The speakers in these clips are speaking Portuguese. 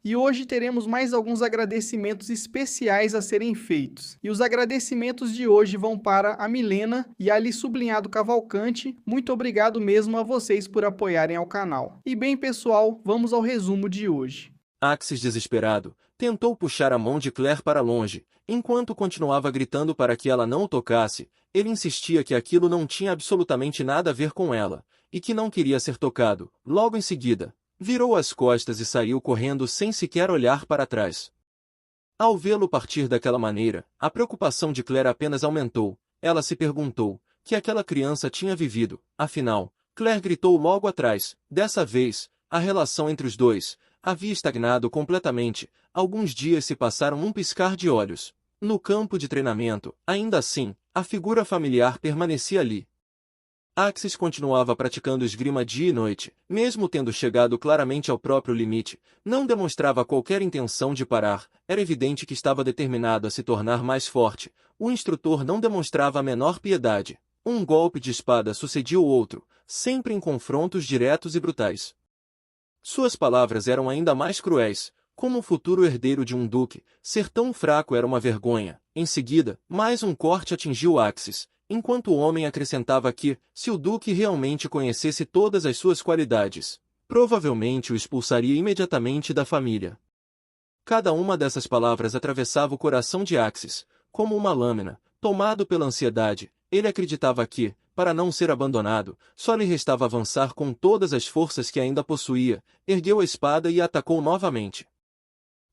E hoje teremos mais alguns agradecimentos especiais a serem feitos. E os agradecimentos de hoje vão para a Milena e a Ali Sublinhado Cavalcante. Muito obrigado mesmo a vocês por apoiarem ao canal. E bem, pessoal, vamos ao resumo de hoje. Axis, desesperado, tentou puxar a mão de Claire para longe, enquanto continuava gritando para que ela não o tocasse. Ele insistia que aquilo não tinha absolutamente nada a ver com ela, e que não queria ser tocado. Logo em seguida, virou as costas e saiu correndo sem sequer olhar para trás. Ao vê-lo partir daquela maneira, a preocupação de Claire apenas aumentou. Ela se perguntou que aquela criança tinha vivido. Afinal, Claire gritou logo atrás. Dessa vez, a relação entre os dois havia estagnado completamente. Alguns dias se passaram num piscar de olhos. No campo de treinamento, ainda assim, a figura familiar permanecia ali. Axis continuava praticando esgrima dia e noite, mesmo tendo chegado claramente ao próprio limite. Não demonstrava qualquer intenção de parar, era evidente que estava determinado a se tornar mais forte. O instrutor não demonstrava a menor piedade. Um golpe de espada sucedia o outro, sempre em confrontos diretos e brutais. Suas palavras eram ainda mais cruéis. Como o futuro herdeiro de um duque, ser tão fraco era uma vergonha. Em seguida, mais um corte atingiu Axis, enquanto o homem acrescentava que, se o duque realmente conhecesse todas as suas qualidades, provavelmente o expulsaria imediatamente da família. Cada uma dessas palavras atravessava o coração de Axis, como uma lâmina. Tomado pela ansiedade, ele acreditava que, para não ser abandonado, só lhe restava avançar com todas as forças que ainda possuía. Ergueu a espada e atacou novamente.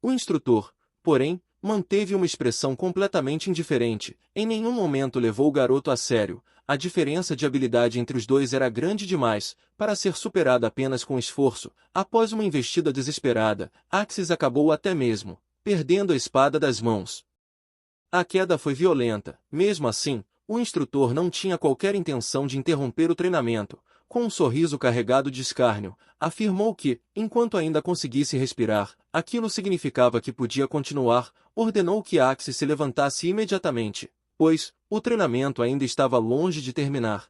O instrutor, porém, manteve uma expressão completamente indiferente. Em nenhum momento levou o garoto a sério. A diferença de habilidade entre os dois era grande demais para ser superada apenas com esforço. Após uma investida desesperada, Axis acabou até mesmo perdendo a espada das mãos. A queda foi violenta. Mesmo assim, o instrutor não tinha qualquer intenção de interromper o treinamento. Com um sorriso carregado de escárnio, afirmou que, enquanto ainda conseguisse respirar, aquilo significava que podia continuar. Ordenou que Axis se levantasse imediatamente, pois o treinamento ainda estava longe de terminar.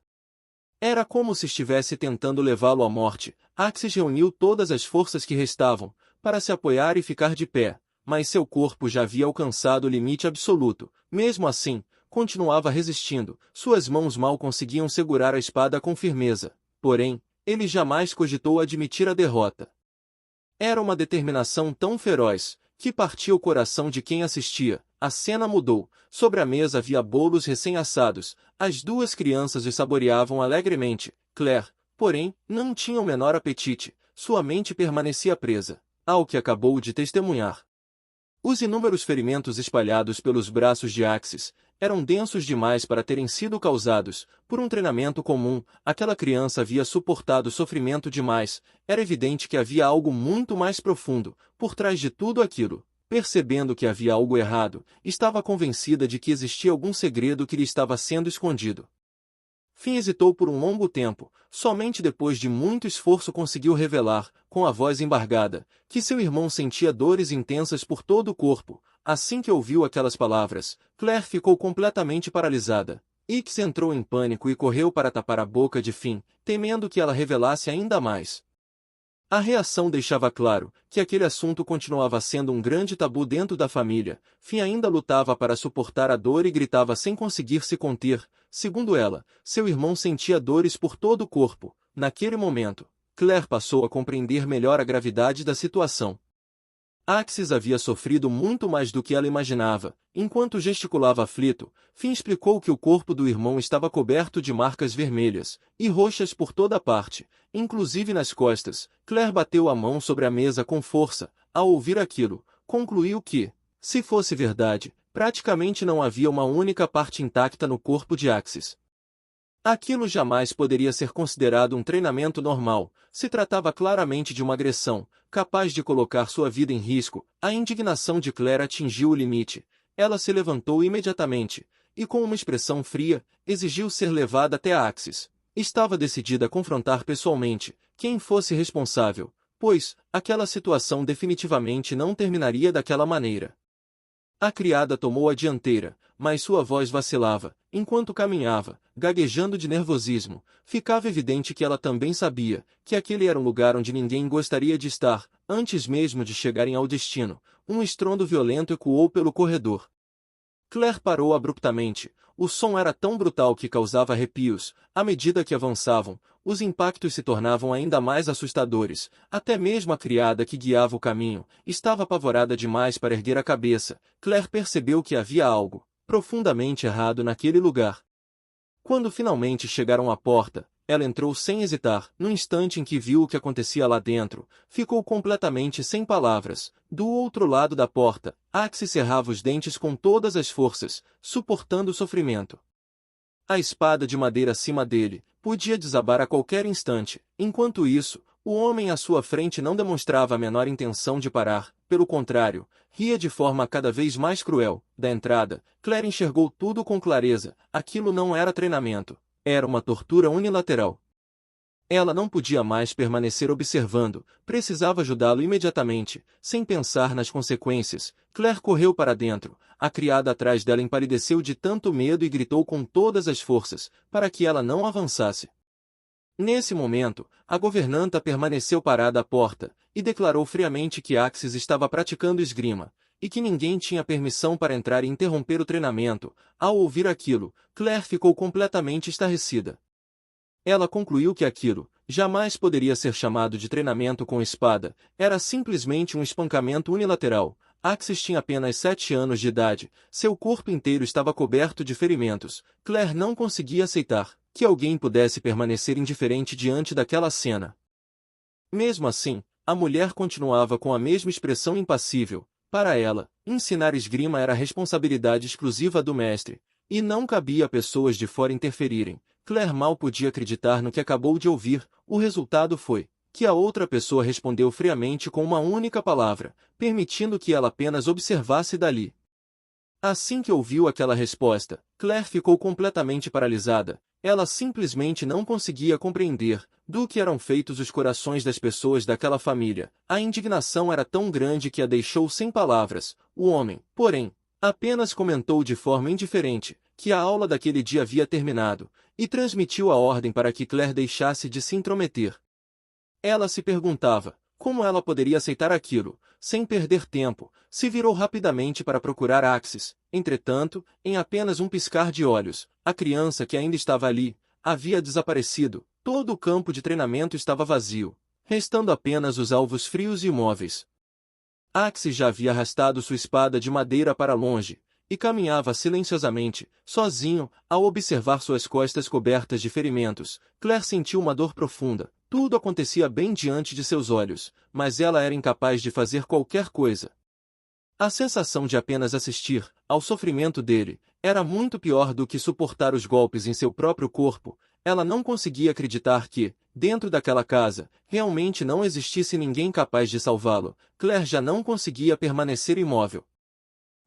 Era como se estivesse tentando levá-lo à morte. Axis reuniu todas as forças que restavam para se apoiar e ficar de pé, mas seu corpo já havia alcançado o limite absoluto. Mesmo assim, continuava resistindo. Suas mãos mal conseguiam segurar a espada com firmeza. Porém, ele jamais cogitou admitir a derrota. Era uma determinação tão feroz que partia o coração de quem assistia. A cena mudou. Sobre a mesa havia bolos recém-assados. As duas crianças os saboreavam alegremente. Claire, porém, não tinha o menor apetite. Sua mente permanecia presa ao que acabou de testemunhar. Os inúmeros ferimentos espalhados pelos braços de Axis eram densos demais para terem sido causados por um treinamento comum. Aquela criança havia suportado sofrimento demais. Era evidente que havia algo muito mais profundo por trás de tudo aquilo. Percebendo que havia algo errado, estava convencida de que existia algum segredo que lhe estava sendo escondido. Finn hesitou por um longo tempo. Somente depois de muito esforço conseguiu revelar, com a voz embargada, que seu irmão sentia dores intensas por todo o corpo. Assim que ouviu aquelas palavras, Claire ficou completamente paralisada. Ix entrou em pânico e correu para tapar a boca de Finn, temendo que ela revelasse ainda mais. A reação deixava claro que aquele assunto continuava sendo um grande tabu dentro da família. Finn ainda lutava para suportar a dor e gritava sem conseguir se conter. Segundo ela, seu irmão sentia dores por todo o corpo. Naquele momento, Claire passou a compreender melhor a gravidade da situação. Axis havia sofrido muito mais do que ela imaginava. Enquanto gesticulava aflito, Finn explicou que o corpo do irmão estava coberto de marcas vermelhas e roxas por toda parte, inclusive nas costas. Claire bateu a mão sobre a mesa com força. Ao ouvir aquilo, concluiu que, se fosse verdade, praticamente não havia uma única parte intacta no corpo de Axis. Aquilo jamais poderia ser considerado um treinamento normal. Se tratava claramente de uma agressão, capaz de colocar sua vida em risco. A indignação de Claire atingiu o limite. Ela se levantou imediatamente, e com uma expressão fria, exigiu ser levada até Axis. Estava decidida a confrontar pessoalmente quem fosse responsável, pois aquela situação definitivamente não terminaria daquela maneira. A criada tomou a dianteira, mas sua voz vacilava. enquanto caminhava, gaguejando de nervosismo. Ficava evidente que ela também sabia que aquele era um lugar onde ninguém gostaria de estar. Antes mesmo de chegarem ao destino, um estrondo violento ecoou pelo corredor. Claire parou abruptamente. O som era tão brutal que causava arrepios. À medida que avançavam, os impactos se tornavam ainda mais assustadores. Até mesmo a criada que guiava o caminho estava apavorada demais para erguer a cabeça. Claire percebeu que havia algo profundamente errado naquele lugar. Quando finalmente chegaram à porta, ela entrou sem hesitar. No instante em que viu o que acontecia lá dentro, ficou completamente sem palavras. Do outro lado da porta, Axis cerrava os dentes com todas as forças, suportando o sofrimento. A espada de madeira acima dele podia desabar a qualquer instante. Enquanto isso, o homem à sua frente não demonstrava a menor intenção de parar. Pelo contrário, ria de forma cada vez mais cruel. Da entrada, Claire enxergou tudo com clareza. Aquilo não era treinamento. Era uma tortura unilateral. Ela não podia mais permanecer observando, precisava ajudá-lo imediatamente, sem pensar nas consequências. Claire correu para dentro. A criada atrás dela empalideceu de tanto medo e gritou com todas as forças, para que ela não avançasse. Nesse momento, a governanta permaneceu parada à porta, e declarou friamente que Axis estava praticando esgrima, e que ninguém tinha permissão para entrar e interromper o treinamento. Ao ouvir aquilo, Claire ficou completamente estarrecida. Ela concluiu que aquilo jamais poderia ser chamado de treinamento com espada, era simplesmente um espancamento unilateral. Axis tinha apenas 7 anos de idade, seu corpo inteiro estava coberto de ferimentos. Claire não conseguia aceitar que alguém pudesse permanecer indiferente diante daquela cena. Mesmo assim, a mulher continuava com a mesma expressão impassível. Para ela, ensinar esgrima era responsabilidade exclusiva do mestre, e não cabia a pessoas de fora interferirem. Claire mal podia acreditar no que acabou de ouvir. O resultado foi que a outra pessoa respondeu friamente com uma única palavra, permitindo que ela apenas observasse dali. Assim que ouviu aquela resposta, Claire ficou completamente paralisada. Ela simplesmente não conseguia compreender do que eram feitos os corações das pessoas daquela família. A indignação era tão grande que a deixou sem palavras. O homem, porém, apenas comentou de forma indiferente que a aula daquele dia havia terminado, e transmitiu a ordem para que Claire deixasse de se intrometer. Ela se perguntava como ela poderia aceitar aquilo. Sem perder tempo, se virou rapidamente para procurar Axis. Entretanto, em apenas um piscar de olhos, a criança que ainda estava ali havia desaparecido. Todo o campo de treinamento estava vazio, restando apenas os alvos frios e imóveis. Axis já havia arrastado sua espada de madeira para longe, e caminhava silenciosamente, sozinho, ao observar suas costas cobertas de ferimentos. Claire sentiu uma dor profunda. Tudo acontecia bem diante de seus olhos, mas ela era incapaz de fazer qualquer coisa. A sensação de apenas assistir ao sofrimento dele era muito pior do que suportar os golpes em seu próprio corpo. Ela não conseguia acreditar que, dentro daquela casa, realmente não existisse ninguém capaz de salvá-lo. Claire já não conseguia permanecer imóvel.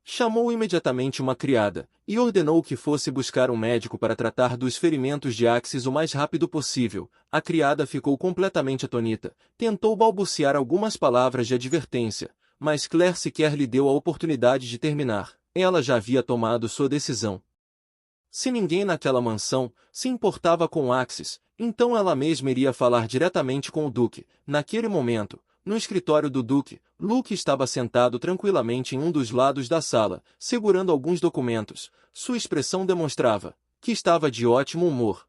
Chamou imediatamente uma criada, e ordenou que fosse buscar um médico para tratar dos ferimentos de Axis o mais rápido possível. A criada ficou completamente atônita, tentou balbuciar algumas palavras de advertência, mas Claire sequer lhe deu a oportunidade de terminar. Ela já havia tomado sua decisão. Se ninguém naquela mansão se importava com Axis, então ela mesma iria falar diretamente com o Duque. Naquele momento, no escritório do Duque, Luke estava sentado tranquilamente em um dos lados da sala, segurando alguns documentos. Sua expressão demonstrava que estava de ótimo humor.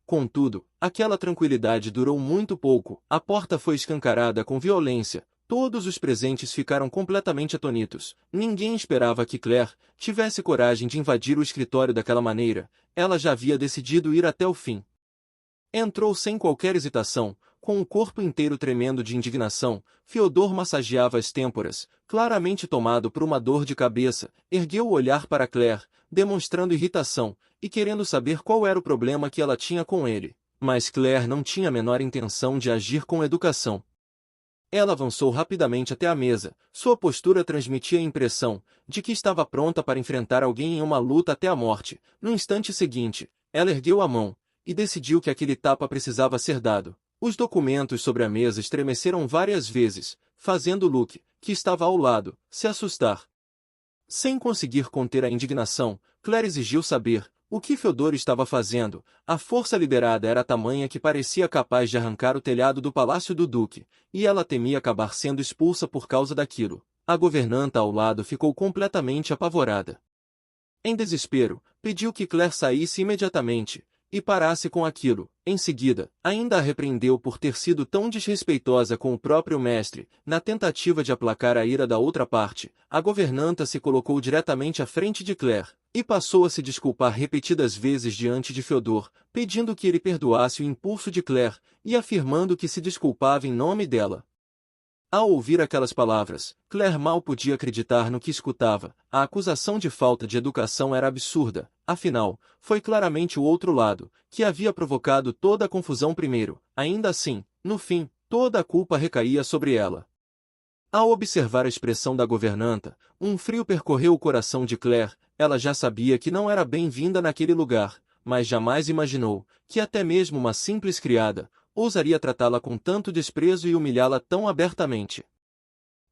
Contudo, aquela tranquilidade durou muito pouco. A porta foi escancarada com violência. Todos os presentes ficaram completamente atônitos. Ninguém esperava que Claire tivesse coragem de invadir o escritório daquela maneira. Ela já havia decidido ir até o fim. Entrou sem qualquer hesitação, com o corpo inteiro tremendo de indignação. Fyodor massageava as têmporas, claramente tomado por uma dor de cabeça. Ergueu o olhar para Claire, demonstrando irritação, e querendo saber qual era o problema que ela tinha com ele. Mas Claire não tinha a menor intenção de agir com educação. Ela avançou rapidamente até a mesa. Sua postura transmitia a impressão de que estava pronta para enfrentar alguém em uma luta até a morte. No instante seguinte, ela ergueu a mão e decidiu que aquele tapa precisava ser dado. Os documentos sobre a mesa estremeceram várias vezes, fazendo Luke, que estava ao lado, se assustar. Sem conseguir conter a indignação, Claire exigiu saber o que Fyodor estava fazendo. A força liderada era tamanha que parecia capaz de arrancar o telhado do palácio do duque, e ela temia acabar sendo expulsa por causa daquilo. A governanta ao lado ficou completamente apavorada. Em desespero, pediu que Claire saísse imediatamente e parasse com aquilo. Em seguida, ainda a repreendeu por ter sido tão desrespeitosa com o próprio mestre. Na tentativa de aplacar a ira da outra parte, a governanta se colocou diretamente à frente de Claire e passou a se desculpar repetidas vezes diante de Fyodor, pedindo que ele perdoasse o impulso de Claire e afirmando que se desculpava em nome dela. Ao ouvir aquelas palavras, Claire mal podia acreditar no que escutava. A acusação de falta de educação era absurda, afinal, foi claramente o outro lado, que havia provocado toda a confusão primeiro. Ainda assim, no fim, toda a culpa recaía sobre ela. Ao observar a expressão da governanta, um frio percorreu o coração de Claire. Ela já sabia que não era bem-vinda naquele lugar, mas jamais imaginou que até mesmo uma simples criada ousaria tratá-la com tanto desprezo e humilhá-la tão abertamente.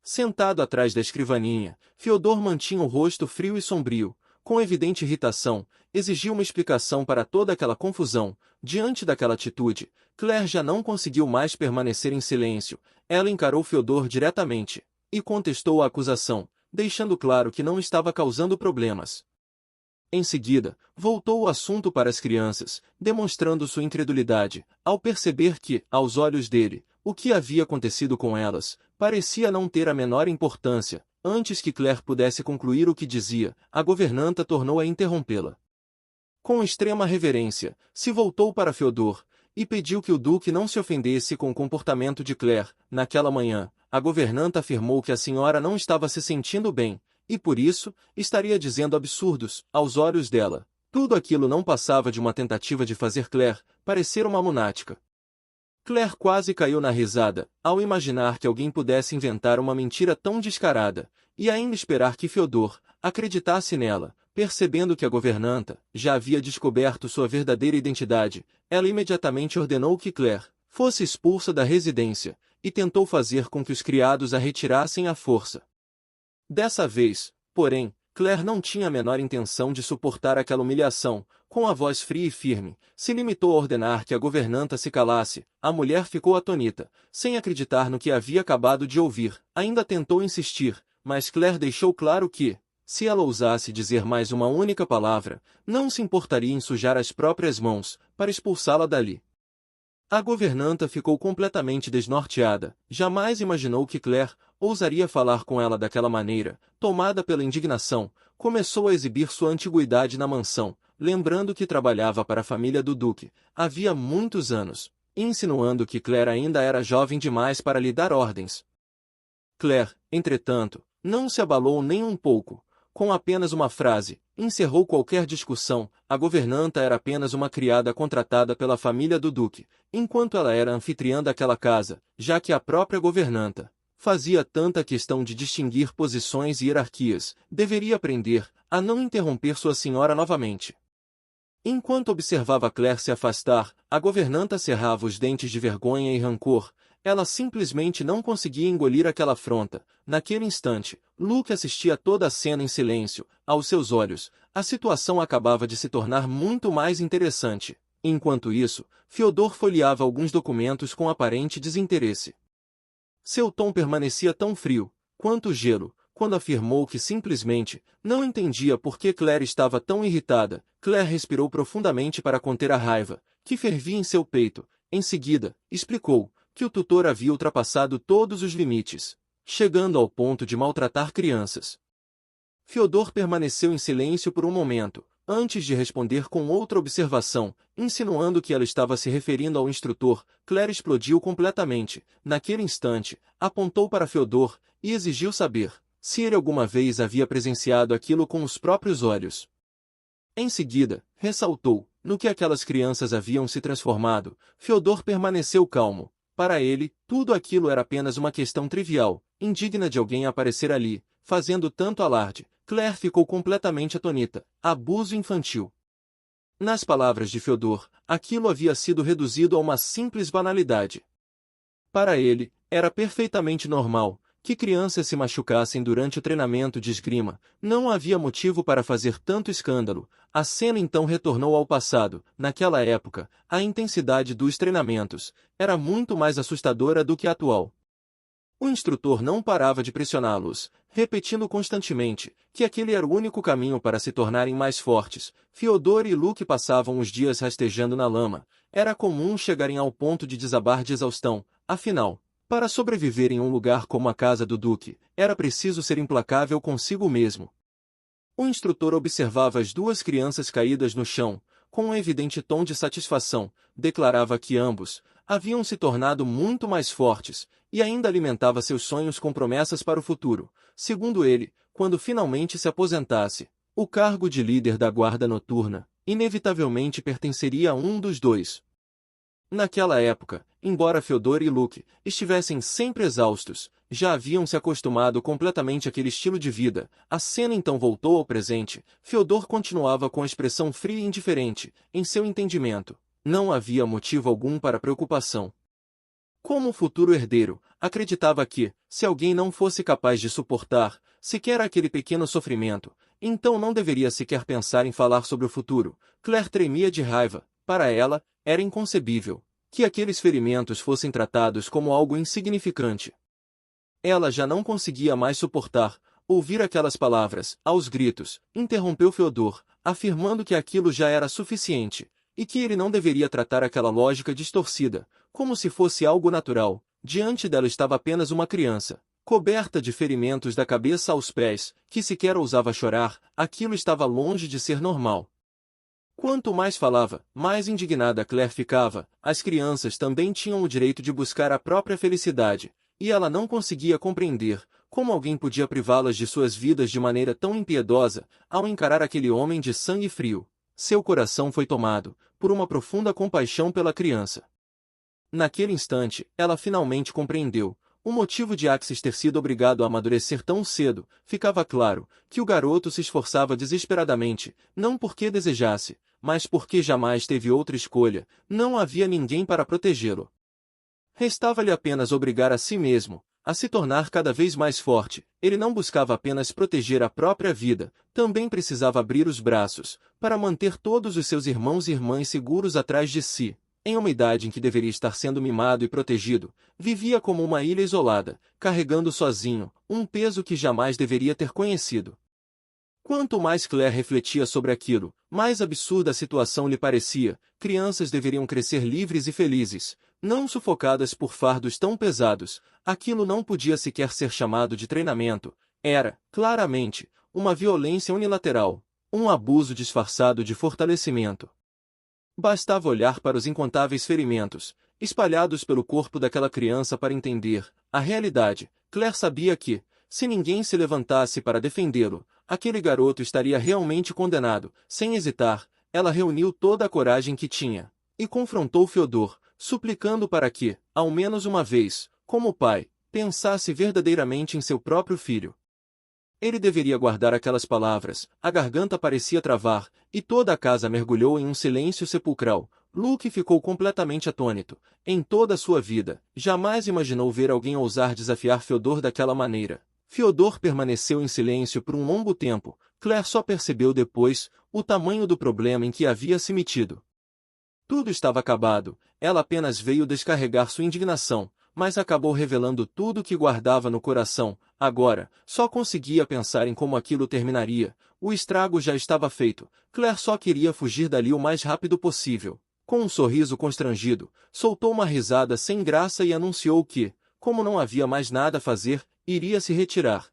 Sentado atrás da escrivaninha, Fyodor mantinha o rosto frio e sombrio. Com evidente irritação, exigiu uma explicação para toda aquela confusão. Diante daquela atitude, Claire já não conseguiu mais permanecer em silêncio. Ela encarou Fyodor diretamente e contestou a acusação, deixando claro que não estava causando problemas. Em seguida, voltou o assunto para as crianças, demonstrando sua incredulidade, ao perceber que, aos olhos dele, o que havia acontecido com elas parecia não ter a menor importância. Antes que Claire pudesse concluir o que dizia, a governanta tornou a interrompê-la. Com extrema reverência, se voltou para Fyodor e pediu que o duque não se ofendesse com o comportamento de Claire. Naquela manhã, a governanta afirmou que a senhora não estava se sentindo bem, e por isso, estaria dizendo absurdos. Aos olhos dela, tudo aquilo não passava de uma tentativa de fazer Claire parecer uma lunática. Claire quase caiu na risada, ao imaginar que alguém pudesse inventar uma mentira tão descarada, e ainda esperar que Fyodor acreditasse nela. Percebendo que a governanta já havia descoberto sua verdadeira identidade, ela imediatamente ordenou que Claire fosse expulsa da residência, e tentou fazer com que os criados a retirassem à força. Dessa vez, porém, Claire não tinha a menor intenção de suportar aquela humilhação. Com a voz fria e firme, se limitou a ordenar que a governanta se calasse. A mulher ficou atônita, sem acreditar no que havia acabado de ouvir. Ainda tentou insistir, mas Claire deixou claro que, se ela ousasse dizer mais uma única palavra, não se importaria em sujar as próprias mãos para expulsá-la dali. A governanta ficou completamente desnorteada. Jamais imaginou que Claire ousaria falar com ela daquela maneira. Tomada pela indignação, começou a exibir sua antiguidade na mansão, lembrando que trabalhava para a família do duque havia muitos anos, insinuando que Claire ainda era jovem demais para lhe dar ordens. Claire, entretanto, não se abalou nem um pouco. Com apenas uma frase, encerrou qualquer discussão. A governanta era apenas uma criada contratada pela família do duque, enquanto ela era anfitriã daquela casa, já que a própria governanta fazia tanta questão de distinguir posições e hierarquias, deveria aprender a não interromper sua senhora novamente. Enquanto observava Claire se afastar, a governanta cerrava os dentes de vergonha e rancor. Ela simplesmente não conseguia engolir aquela afronta. Naquele instante, Luke assistia toda a cena em silêncio. Aos seus olhos, a situação acabava de se tornar muito mais interessante. Enquanto isso, Fyodor folheava alguns documentos com aparente desinteresse. Seu tom permanecia tão frio quanto o gelo, quando afirmou que simplesmente não entendia por que Claire estava tão irritada. Claire respirou profundamente para conter a raiva que fervia em seu peito. Em seguida, explicou que o tutor havia ultrapassado todos os limites, chegando ao ponto de maltratar crianças. Fyodor permaneceu em silêncio por um momento, antes de responder com outra observação, insinuando que ela estava se referindo ao instrutor. Claire explodiu completamente. Naquele instante, apontou para Fyodor e exigiu saber se ele alguma vez havia presenciado aquilo com os próprios olhos. Em seguida, ressaltou no que aquelas crianças haviam se transformado. Fyodor permaneceu calmo. Para ele, tudo aquilo era apenas uma questão trivial, indigna de alguém aparecer ali, fazendo tanto alarde. Claire ficou completamente atônita. Abuso infantil. Nas palavras de Fyodor, aquilo havia sido reduzido a uma simples banalidade. Para ele, era perfeitamente normal que crianças se machucassem durante o treinamento de esgrima. Não havia motivo para fazer tanto escândalo. A cena então retornou ao passado. Naquela época, a intensidade dos treinamentos era muito mais assustadora do que a atual. O instrutor não parava de pressioná-los, repetindo constantemente que aquele era o único caminho para se tornarem mais fortes. Fyodor e Luke passavam os dias rastejando na lama. Era comum chegarem ao ponto de desabar de exaustão. Afinal, para sobreviver em um lugar como a casa do Duque, era preciso ser implacável consigo mesmo. O instrutor observava as duas crianças caídas no chão, com um evidente tom de satisfação. Declarava que ambos haviam se tornado muito mais fortes, e ainda alimentava seus sonhos com promessas para o futuro. Segundo ele, quando finalmente se aposentasse, o cargo de líder da guarda noturna inevitavelmente pertenceria a um dos dois. Naquela época, embora Fyodor e Luke estivessem sempre exaustos, já haviam se acostumado completamente àquele estilo de vida. A cena então voltou ao presente. Fyodor continuava com a expressão fria e indiferente. Em seu entendimento, não havia motivo algum para preocupação. Como futuro herdeiro, acreditava que, se alguém não fosse capaz de suportar sequer aquele pequeno sofrimento, então não deveria sequer pensar em falar sobre o futuro. Claire tremia de raiva. Para ela, era inconcebível que aqueles ferimentos fossem tratados como algo insignificante. Ela já não conseguia mais suportar ouvir aquelas palavras. Aos gritos, interrompeu Fyodor, afirmando que aquilo já era suficiente, e que ele não deveria tratar aquela lógica distorcida, como se fosse algo natural. Diante dela estava apenas uma criança, coberta de ferimentos da cabeça aos pés, que sequer ousava chorar. Aquilo estava longe de ser normal. Quanto mais falava, mais indignada Claire ficava. As crianças também tinham o direito de buscar a própria felicidade, e ela não conseguia compreender como alguém podia privá-las de suas vidas de maneira tão impiedosa. Ao encarar aquele homem de sangue frio, seu coração foi tomado por uma profunda compaixão pela criança. Naquele instante, ela finalmente compreendeu o motivo de Axis ter sido obrigado a amadurecer tão cedo. Ficava claro que o garoto se esforçava desesperadamente, não porque desejasse, mas porque jamais teve outra escolha. Não havia ninguém para protegê-lo. Restava-lhe apenas obrigar a si mesmo a se tornar cada vez mais forte. Ele não buscava apenas proteger a própria vida, também precisava abrir os braços para manter todos os seus irmãos e irmãs seguros atrás de si. Em uma idade em que deveria estar sendo mimado e protegido, vivia como uma ilha isolada, carregando sozinho um peso que jamais deveria ter conhecido. Quanto mais Claire refletia sobre aquilo, mais absurda a situação lhe parecia. Crianças deveriam crescer livres e felizes, não sufocadas por fardos tão pesados. Aquilo não podia sequer ser chamado de treinamento. Era, claramente, uma violência unilateral, um abuso disfarçado de fortalecimento. Bastava olhar para os incontáveis ferimentos espalhados pelo corpo daquela criança para entender a realidade. Claire sabia que, se ninguém se levantasse para defendê-lo, aquele garoto estaria realmente condenado. Sem hesitar, ela reuniu toda a coragem que tinha e confrontou Fyodor, suplicando para que, ao menos uma vez, como pai, pensasse verdadeiramente em seu próprio filho. Ele deveria guardar aquelas palavras. A garganta parecia travar, e toda a casa mergulhou em um silêncio sepulcral. Luke ficou completamente atônito. Em toda a sua vida, jamais imaginou ver alguém ousar desafiar Fyodor daquela maneira. Fyodor permaneceu em silêncio por um longo tempo. Claire só percebeu depois o tamanho do problema em que havia se metido. Tudo estava acabado. Ela apenas veio descarregar sua indignação, mas acabou revelando tudo o que guardava no coração. Agora, só conseguia pensar em como aquilo terminaria. O estrago já estava feito. Claire só queria fugir dali o mais rápido possível. Com um sorriso constrangido, soltou uma risada sem graça e anunciou que, como não havia mais nada a fazer, iria se retirar.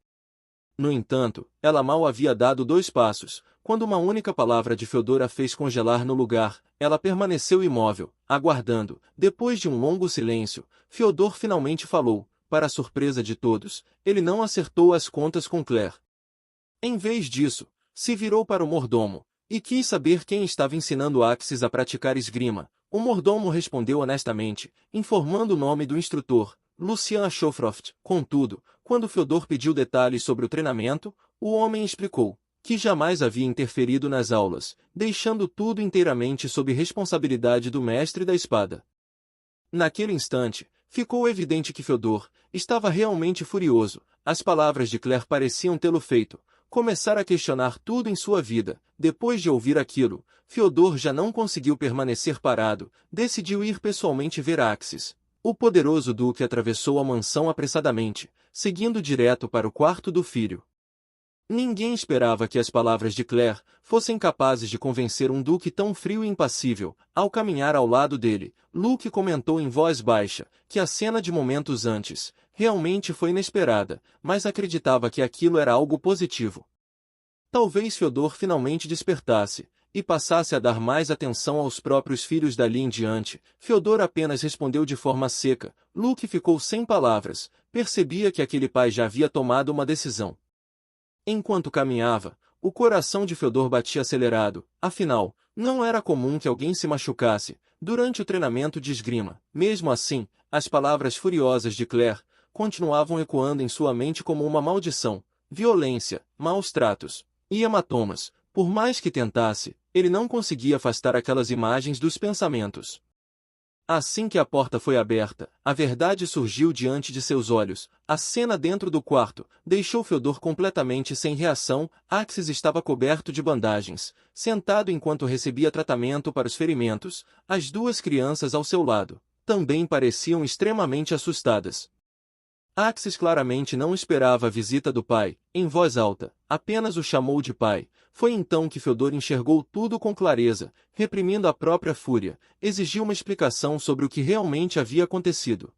No entanto, ela mal havia dado 2 passos, quando uma única palavra de Fyodor a fez congelar no lugar. Ela permaneceu imóvel, aguardando. Depois de um longo silêncio, Fyodor finalmente falou. Para a surpresa de todos, ele não acertou as contas com Claire. Em vez disso, se virou para o mordomo e quis saber quem estava ensinando Axis a praticar esgrima. O mordomo respondeu honestamente, informando o nome do instrutor, Lucian Ashofroft. Contudo, quando Fyodor pediu detalhes sobre o treinamento, o homem explicou que jamais havia interferido nas aulas, deixando tudo inteiramente sob responsabilidade do mestre da espada. Naquele instante, Ficou evidente que Fyodor estava realmente furioso. As palavras de Claire pareciam tê-lo feito começar a questionar tudo em sua vida. Depois de ouvir aquilo, Fyodor já não conseguiu permanecer parado, decidiu ir pessoalmente ver Axis. O poderoso duque atravessou a mansão apressadamente, seguindo direto para o quarto do filho. Ninguém esperava que as palavras de Claire fossem capazes de convencer um duque tão frio e impassível. Ao caminhar ao lado dele, Luke comentou em voz baixa que a cena de momentos antes realmente foi inesperada, mas acreditava que aquilo era algo positivo. Talvez Fyodor finalmente despertasse e passasse a dar mais atenção aos próprios filhos dali em diante. Fyodor apenas respondeu de forma seca. Luke ficou sem palavras, percebia que aquele pai já havia tomado uma decisão. Enquanto caminhava, o coração de Fyodor batia acelerado. Afinal, não era comum que alguém se machucasse durante o treinamento de esgrima. Mesmo assim, as palavras furiosas de Claire continuavam ecoando em sua mente como uma maldição. Violência, maus tratos e hematomas. Por mais que tentasse, ele não conseguia afastar aquelas imagens dos pensamentos. Assim que a porta foi aberta, a verdade surgiu diante de seus olhos. A cena dentro do quarto deixou Fyodor completamente sem reação. Axis estava coberto de bandagens, sentado enquanto recebia tratamento para os ferimentos. As duas crianças ao seu lado também pareciam extremamente assustadas. Axis claramente não esperava a visita do pai. Em voz alta, apenas o chamou de pai. Foi então que Fyodor enxergou tudo com clareza, reprimindo a própria fúria, exigiu uma explicação sobre o que realmente havia acontecido.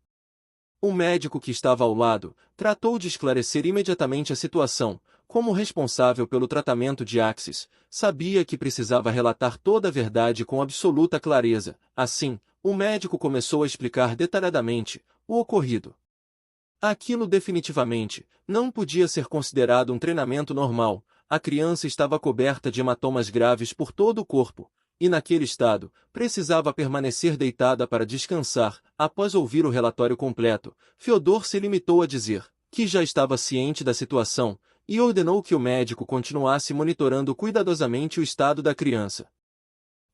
O médico que estava ao lado tratou de esclarecer imediatamente a situação. Como responsável pelo tratamento de Axis, sabia que precisava relatar toda a verdade com absoluta clareza. Assim, o médico começou a explicar detalhadamente o ocorrido. Aquilo definitivamente não podia ser considerado um treinamento normal. A criança estava coberta de hematomas graves por todo o corpo, e naquele estado, precisava permanecer deitada para descansar. Após ouvir o relatório completo, Fyodor se limitou a dizer que já estava ciente da situação e ordenou que o médico continuasse monitorando cuidadosamente o estado da criança.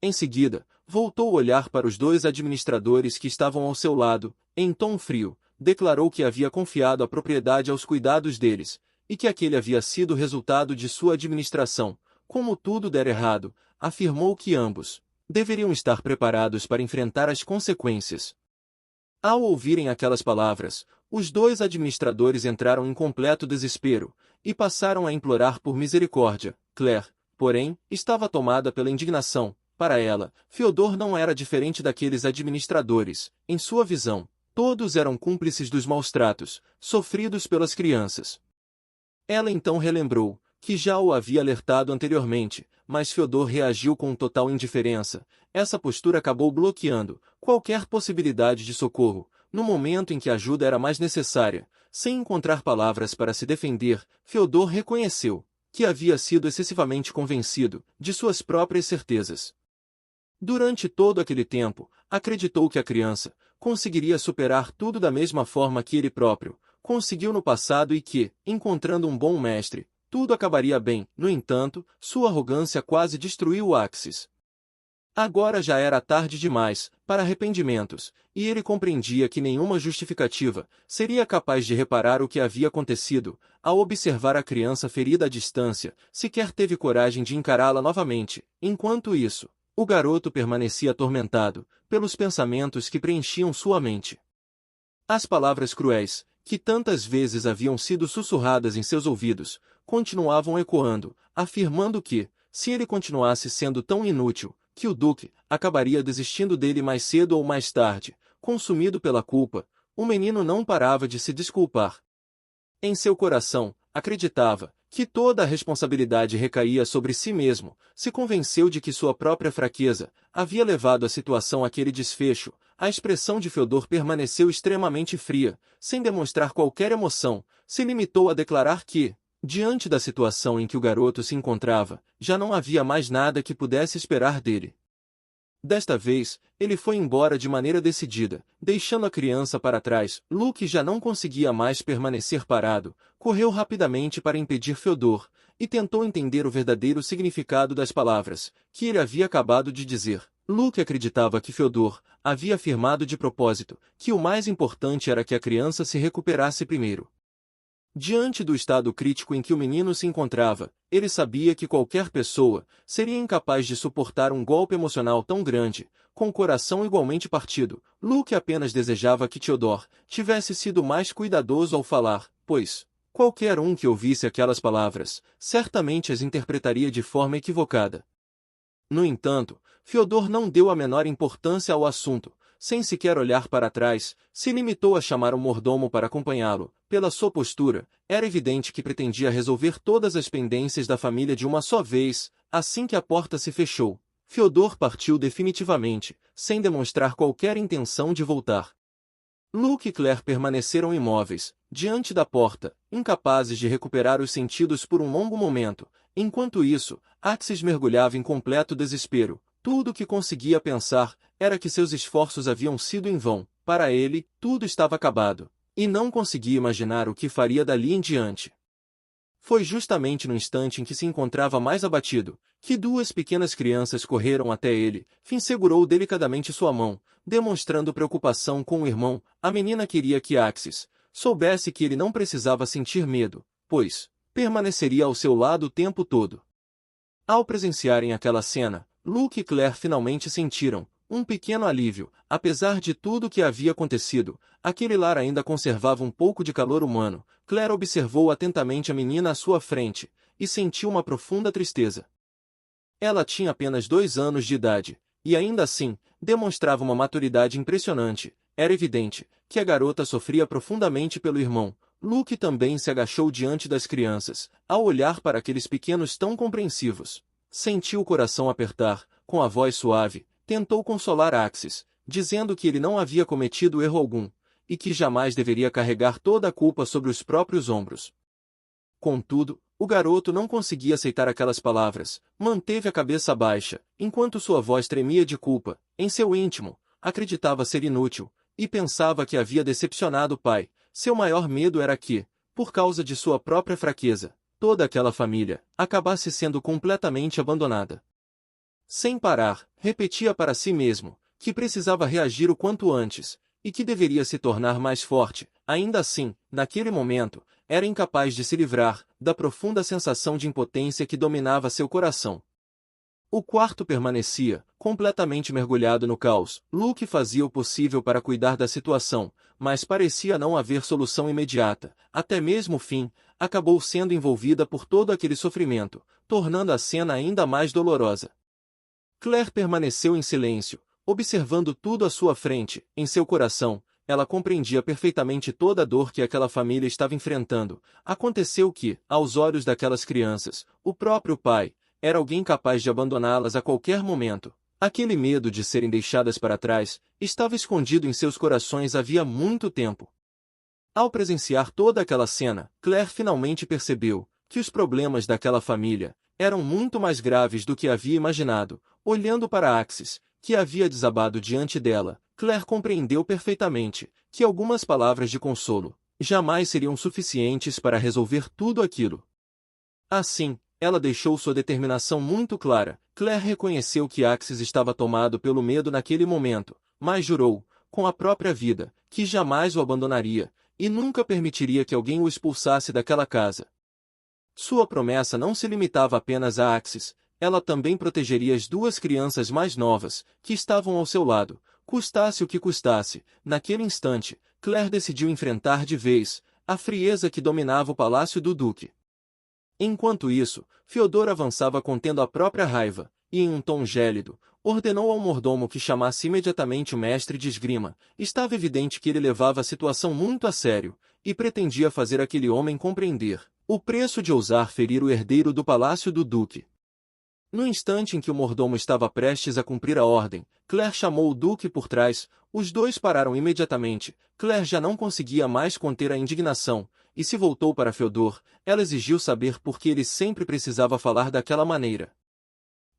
Em seguida, voltou a olhar para os dois administradores que estavam ao seu lado. Em tom frio, declarou que havia confiado a propriedade aos cuidados deles, e que aquele havia sido o resultado de sua administração. Como tudo der errado, afirmou que ambos deveriam estar preparados para enfrentar as consequências. Ao ouvirem aquelas palavras, os dois administradores entraram em completo desespero, e passaram a implorar por misericórdia. Claire, porém, estava tomada pela indignação. Para ela, Fyodor não era diferente daqueles administradores. Em sua visão, todos eram cúmplices dos maus-tratos sofridos pelas crianças. Ela então relembrou que já o havia alertado anteriormente, mas Fyodor reagiu com total indiferença. Essa postura acabou bloqueando qualquer possibilidade de socorro. No momento em que a ajuda era mais necessária, sem encontrar palavras para se defender, Fyodor reconheceu que havia sido excessivamente convencido de suas próprias certezas. Durante todo aquele tempo, acreditou que a criança conseguiria superar tudo da mesma forma que ele próprio conseguiu no passado e que, encontrando um bom mestre, tudo acabaria bem. No entanto, sua arrogância quase destruiu Axis. Agora já era tarde demais para arrependimentos, e ele compreendia que nenhuma justificativa seria capaz de reparar o que havia acontecido. Ao observar a criança ferida à distância, sequer teve coragem de encará-la novamente. Enquanto isso, o garoto permanecia atormentado pelos pensamentos que preenchiam sua mente. As palavras cruéis, que tantas vezes haviam sido sussurradas em seus ouvidos, continuavam ecoando, afirmando que, se ele continuasse sendo tão inútil, que o Duque acabaria desistindo dele mais cedo ou mais tarde. Consumido pela culpa, o menino não parava de se desculpar. Em seu coração, acreditava que toda a responsabilidade recaía sobre si mesmo. Se convenceu de que sua própria fraqueza havia levado a situação àquele desfecho. A expressão de Fyodor permaneceu extremamente fria, sem demonstrar qualquer emoção. Se limitou a declarar que, diante da situação em que o garoto se encontrava, já não havia mais nada que pudesse esperar dele. Desta vez, ele foi embora de maneira decidida, deixando a criança para trás. Luke já não conseguia mais permanecer parado, correu rapidamente para impedir Fyodor, e tentou entender o verdadeiro significado das palavras que ele havia acabado de dizer. Luke acreditava que Fyodor havia afirmado de propósito que o mais importante era que a criança se recuperasse primeiro. Diante do estado crítico em que o menino se encontrava, ele sabia que qualquer pessoa seria incapaz de suportar um golpe emocional tão grande, com o coração igualmente partido. Luke apenas desejava que Theodore tivesse sido mais cuidadoso ao falar, pois qualquer um que ouvisse aquelas palavras certamente as interpretaria de forma equivocada. No entanto, Fyodor não deu a menor importância ao assunto. Sem sequer olhar para trás, se limitou a chamar o mordomo para acompanhá-lo. Pela sua postura, era evidente que pretendia resolver todas as pendências da família de uma só vez. Assim que a porta se fechou, Fyodor partiu definitivamente, sem demonstrar qualquer intenção de voltar. Luke e Claire permaneceram imóveis, diante da porta, incapazes de recuperar os sentidos por um longo momento. Enquanto isso, Axis mergulhava em completo desespero. Tudo o que conseguia pensar era que seus esforços haviam sido em vão. Para ele, tudo estava acabado, e não conseguia imaginar o que faria dali em diante. Foi justamente no instante em que se encontrava mais abatido, que duas pequenas crianças correram até ele. Finn segurou delicadamente sua mão, demonstrando preocupação com o irmão. A menina queria que Axis soubesse que ele não precisava sentir medo, pois permaneceria ao seu lado o tempo todo. Ao presenciarem aquela cena, Luke e Claire finalmente sentiram um pequeno alívio. Apesar de tudo o que havia acontecido, aquele lar ainda conservava um pouco de calor humano. Claire observou atentamente a menina à sua frente e sentiu uma profunda tristeza. Ela tinha apenas 2 anos de idade, e ainda assim, demonstrava uma maturidade impressionante. Era evidente que a garota sofria profundamente pelo irmão. Luke também se agachou diante das crianças. Ao olhar para aqueles pequenos tão compreensivos, sentiu o coração apertar. Com a voz suave, tentou consolar Axis, dizendo que ele não havia cometido erro algum, e que jamais deveria carregar toda a culpa sobre os próprios ombros. Contudo, o garoto não conseguia aceitar aquelas palavras. Manteve a cabeça baixa, enquanto sua voz tremia de culpa. Em seu íntimo, acreditava ser inútil, e pensava que havia decepcionado o pai. Seu maior medo era que, por causa de sua própria fraqueza, toda aquela família acabasse sendo completamente abandonada. Sem parar, repetia para si mesmo que precisava reagir o quanto antes, e que deveria se tornar mais forte. Ainda assim, naquele momento, era incapaz de se livrar da profunda sensação de impotência que dominava seu coração. O quarto permanecia completamente mergulhado no caos. Luke fazia o possível para cuidar da situação, mas parecia não haver solução imediata. Até mesmo Finn acabou sendo envolvida por todo aquele sofrimento, tornando a cena ainda mais dolorosa. Claire permaneceu em silêncio, observando tudo à sua frente. Em seu coração, ela compreendia perfeitamente toda a dor que aquela família estava enfrentando. Aconteceu que, aos olhos daquelas crianças, o próprio pai era alguém capaz de abandoná-las a qualquer momento. Aquele medo de serem deixadas para trás estava escondido em seus corações havia muito tempo. Ao presenciar toda aquela cena, Claire finalmente percebeu que os problemas daquela família eram muito mais graves do que havia imaginado. Olhando para Axis, que havia desabado diante dela, Claire compreendeu perfeitamente que algumas palavras de consolo jamais seriam suficientes para resolver tudo aquilo. Assim, ela deixou sua determinação muito clara. Claire reconheceu que Axis estava tomado pelo medo naquele momento, mas jurou, com a própria vida, que jamais o abandonaria, e nunca permitiria que alguém o expulsasse daquela casa. Sua promessa não se limitava apenas a Axis, ela também protegeria as 2 crianças mais novas, que estavam ao seu lado, custasse o que custasse. Naquele instante, Claire decidiu enfrentar de vez a frieza que dominava o palácio do duque. Enquanto isso, Fyodor avançava contendo a própria raiva, e em um tom gélido, ordenou ao mordomo que chamasse imediatamente o mestre de esgrima. Estava evidente que ele levava a situação muito a sério, e pretendia fazer aquele homem compreender o preço de ousar ferir o herdeiro do palácio do duque. No instante em que o mordomo estava prestes a cumprir a ordem, Claire chamou o duque por trás. Os dois pararam imediatamente. Claire já não conseguia mais conter a indignação, e se voltou para Fyodor. Ela exigiu saber por que ele sempre precisava falar daquela maneira.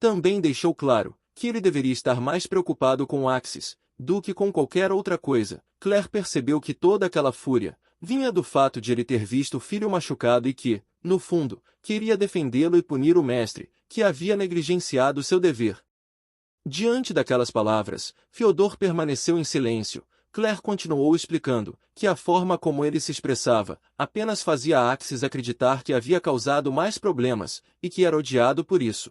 Também deixou claro que ele deveria estar mais preocupado com Axis do que com qualquer outra coisa. Claire percebeu que toda aquela fúria vinha do fato de ele ter visto o filho machucado e que, no fundo, queria defendê-lo e punir o mestre, que havia negligenciado seu dever. Diante daquelas palavras, Fyodor permaneceu em silêncio. Claire continuou explicando que a forma como ele se expressava apenas fazia Axis acreditar que havia causado mais problemas e que era odiado por isso.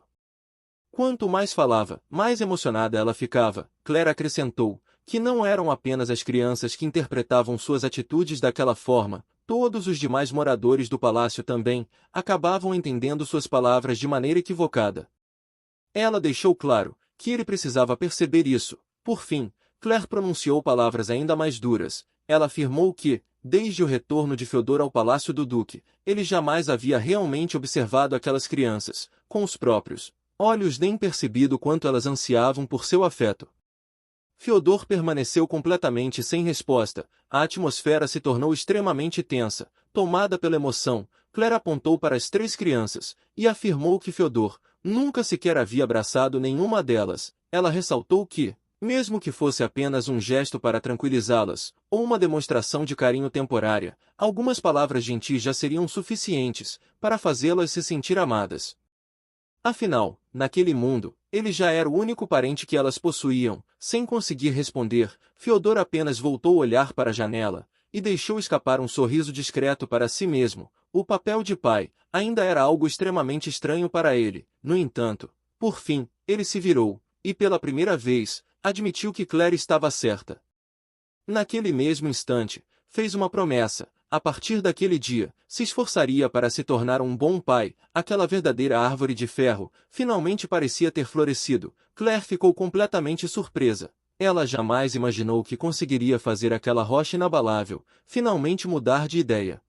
Quanto mais falava, mais emocionada ela ficava. Claire acrescentou que não eram apenas as crianças que interpretavam suas atitudes daquela forma, todos os demais moradores do palácio também acabavam entendendo suas palavras de maneira equivocada. Ela deixou claro que ele precisava perceber isso. Por fim, Claire pronunciou palavras ainda mais duras. Ela afirmou que, desde o retorno de Fyodor ao palácio do duque, ele jamais havia realmente observado aquelas crianças, com os próprios olhos, nem percebido quanto elas ansiavam por seu afeto. Fyodor permaneceu completamente sem resposta. A atmosfera se tornou extremamente tensa. Tomada pela emoção, Claire apontou para as 3 crianças e afirmou que Fyodor nunca sequer havia abraçado nenhuma delas. Ela ressaltou que, mesmo que fosse apenas um gesto para tranquilizá-las, ou uma demonstração de carinho temporária, algumas palavras gentis já seriam suficientes para fazê-las se sentir amadas. Afinal, naquele mundo, ele já era o único parente que elas possuíam. Sem conseguir responder, Fyodor apenas voltou a olhar para a janela e deixou escapar um sorriso discreto para si mesmo. O papel de pai ainda era algo extremamente estranho para ele. No entanto, por fim, ele se virou e, pela primeira vez, admitiu que Claire estava certa. Naquele mesmo instante, fez uma promessa. A partir daquele dia, se esforçaria para se tornar um bom pai. Aquela verdadeira árvore de ferro finalmente parecia ter florescido. Claire ficou completamente surpresa. Ela jamais imaginou que conseguiria fazer aquela rocha inabalável finalmente mudar de ideia.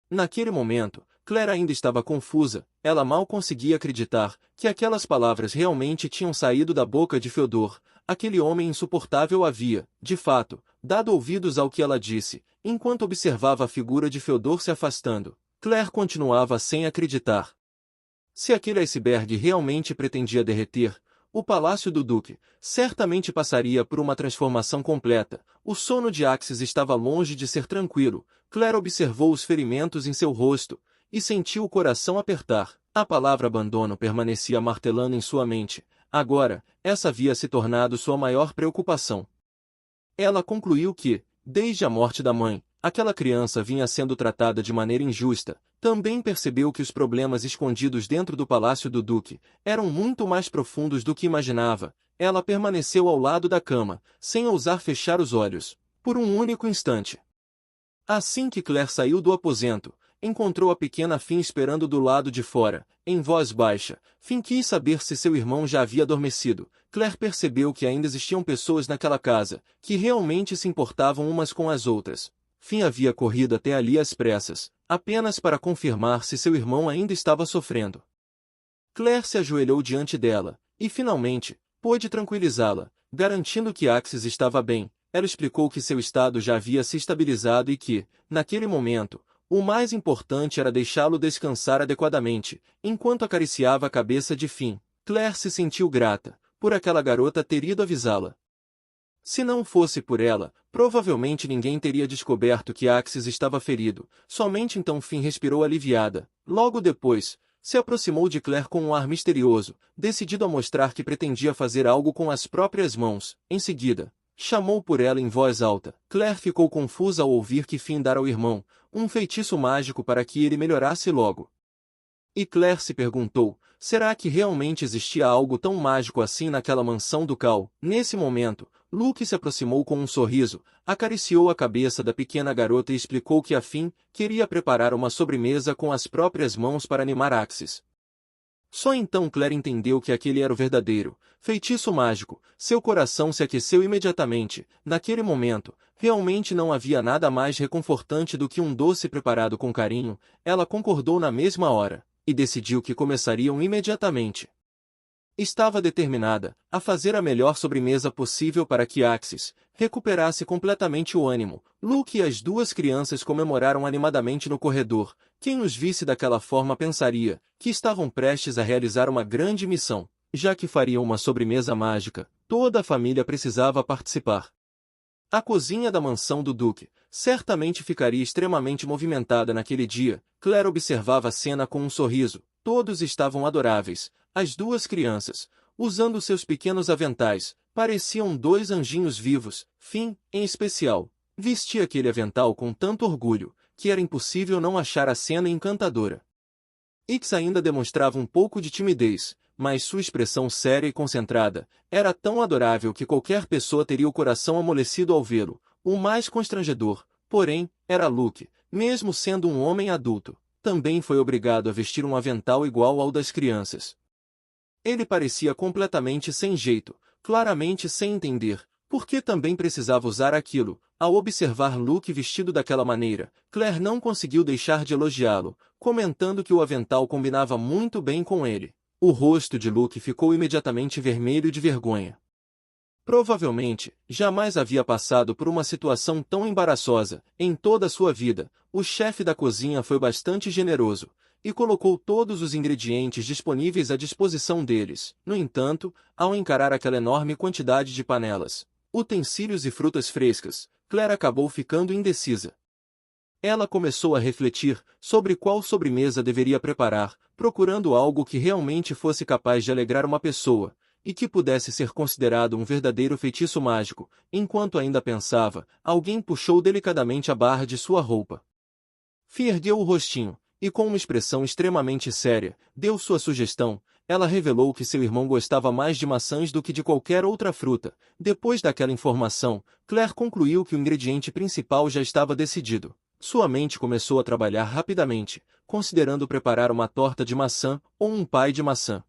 Naquele momento, Claire ainda estava confusa. Ela mal conseguia acreditar que aquelas palavras realmente tinham saído da boca de Fyodor. Aquele homem insuportável havia, de fato, dado ouvidos ao que ela disse. Enquanto observava a figura de Fyodor se afastando, Claire continuava sem acreditar. Se aquele iceberg realmente pretendia derreter, o palácio do duque certamente passaria por uma transformação completa. O sono de Axis estava longe de ser tranquilo. Claire observou os ferimentos em seu rosto e sentiu o coração apertar. A palavra abandono permanecia martelando em sua mente. Agora, essa havia se tornado sua maior preocupação. Ela concluiu que, desde a morte da mãe, aquela criança vinha sendo tratada de maneira injusta. Também percebeu que os problemas escondidos dentro do palácio do duque eram muito mais profundos do que imaginava. Ela permaneceu ao lado da cama, sem ousar fechar os olhos, por um único instante. Assim que Claire saiu do aposento, encontrou a pequena Finn esperando do lado de fora. Em voz baixa, Finn quis saber se seu irmão já havia adormecido. Claire percebeu que ainda existiam pessoas naquela casa, que realmente se importavam umas com as outras. Finn havia corrido até ali às pressas, apenas para confirmar se seu irmão ainda estava sofrendo. Claire se ajoelhou diante dela, e finalmente, pôde tranquilizá-la, garantindo que Axis estava bem. Ela explicou que seu estado já havia se estabilizado e que, naquele momento, o mais importante era deixá-lo descansar adequadamente, enquanto acariciava a cabeça de Finn. Claire se sentiu grata por aquela garota ter ido avisá-la. Se não fosse por ela, provavelmente ninguém teria descoberto que Axis estava ferido. Somente então Finn respirou aliviada. Logo depois, se aproximou de Claire com um ar misterioso, decidido a mostrar que pretendia fazer algo com as próprias mãos. Em seguida, chamou por ela em voz alta. Claire ficou confusa ao ouvir que Finn dara ao irmão um feitiço mágico para que ele melhorasse logo. E Claire se perguntou, será que realmente existia algo tão mágico assim naquela mansão ducal? Nesse momento, Luke se aproximou com um sorriso, acariciou a cabeça da pequena garota e explicou que a Finn queria preparar uma sobremesa com as próprias mãos para animar Axis. Só então Claire entendeu que aquele era o verdadeiro feitiço mágico. Seu coração se aqueceu imediatamente. Naquele momento, realmente não havia nada mais reconfortante do que um doce preparado com carinho. Ela concordou na mesma hora, e decidiu que começariam imediatamente. Estava determinada a fazer a melhor sobremesa possível para que Axis recuperasse completamente o ânimo. Luke e as 2 crianças comemoraram animadamente no corredor. Quem os visse daquela forma pensaria que estavam prestes a realizar uma grande missão. Já que fariam uma sobremesa mágica, toda a família precisava participar. A cozinha da mansão do Duque certamente ficaria extremamente movimentada naquele dia. Claire observava a cena com um sorriso. Todos estavam adoráveis. As 2 crianças, usando seus pequenos aventais. Pareciam dois anjinhos vivos. Finn, em especial, vestia aquele avental com tanto orgulho, que era impossível não achar a cena encantadora. Ix ainda demonstrava um pouco de timidez, mas sua expressão séria e concentrada era tão adorável que qualquer pessoa teria o coração amolecido ao vê-lo. O mais constrangedor, porém, era Luke, mesmo sendo um homem adulto, também foi obrigado a vestir um avental igual ao das crianças. Ele parecia completamente sem jeito, claramente sem entender, porque também precisava usar aquilo. Ao observar Luke vestido daquela maneira, Claire não conseguiu deixar de elogiá-lo, comentando que o avental combinava muito bem com ele. O rosto de Luke ficou imediatamente vermelho de vergonha. Provavelmente, jamais havia passado por uma situação tão embaraçosa em toda a sua vida. O chefe da cozinha foi bastante generoso e colocou todos os ingredientes disponíveis à disposição deles. No entanto, ao encarar aquela enorme quantidade de panelas, utensílios e frutas frescas, Claire acabou ficando indecisa. Ela começou a refletir sobre qual sobremesa deveria preparar, procurando algo que realmente fosse capaz de alegrar uma pessoa, e que pudesse ser considerado um verdadeiro feitiço mágico. Enquanto ainda pensava, alguém puxou delicadamente a barra de sua roupa. Finn ergueu o rostinho, e com uma expressão extremamente séria, deu sua sugestão. Ela revelou que seu irmão gostava mais de maçãs do que de qualquer outra fruta. Depois daquela informação, Claire concluiu que o ingrediente principal já estava decidido. Sua mente começou a trabalhar rapidamente, considerando preparar uma torta de maçã ou um pie de maçã.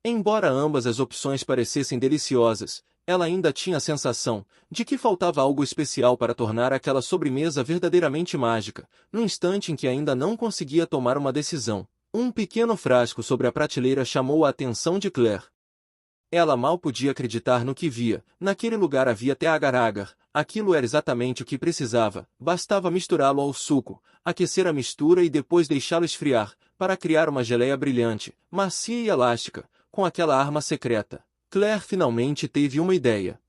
Embora ambas as opções parecessem deliciosas, ela ainda tinha a sensação de que faltava algo especial para tornar aquela sobremesa verdadeiramente mágica. No instante em que ainda não conseguia tomar uma decisão, um pequeno frasco sobre a prateleira chamou a atenção de Claire. Ela mal podia acreditar no que via. Naquele lugar havia até agar-agar. Aquilo era exatamente o que precisava. Bastava misturá-lo ao suco, aquecer a mistura e depois deixá-lo esfriar, para criar uma geleia brilhante, macia e elástica, com aquela arma secreta. Claire finalmente teve uma ideia.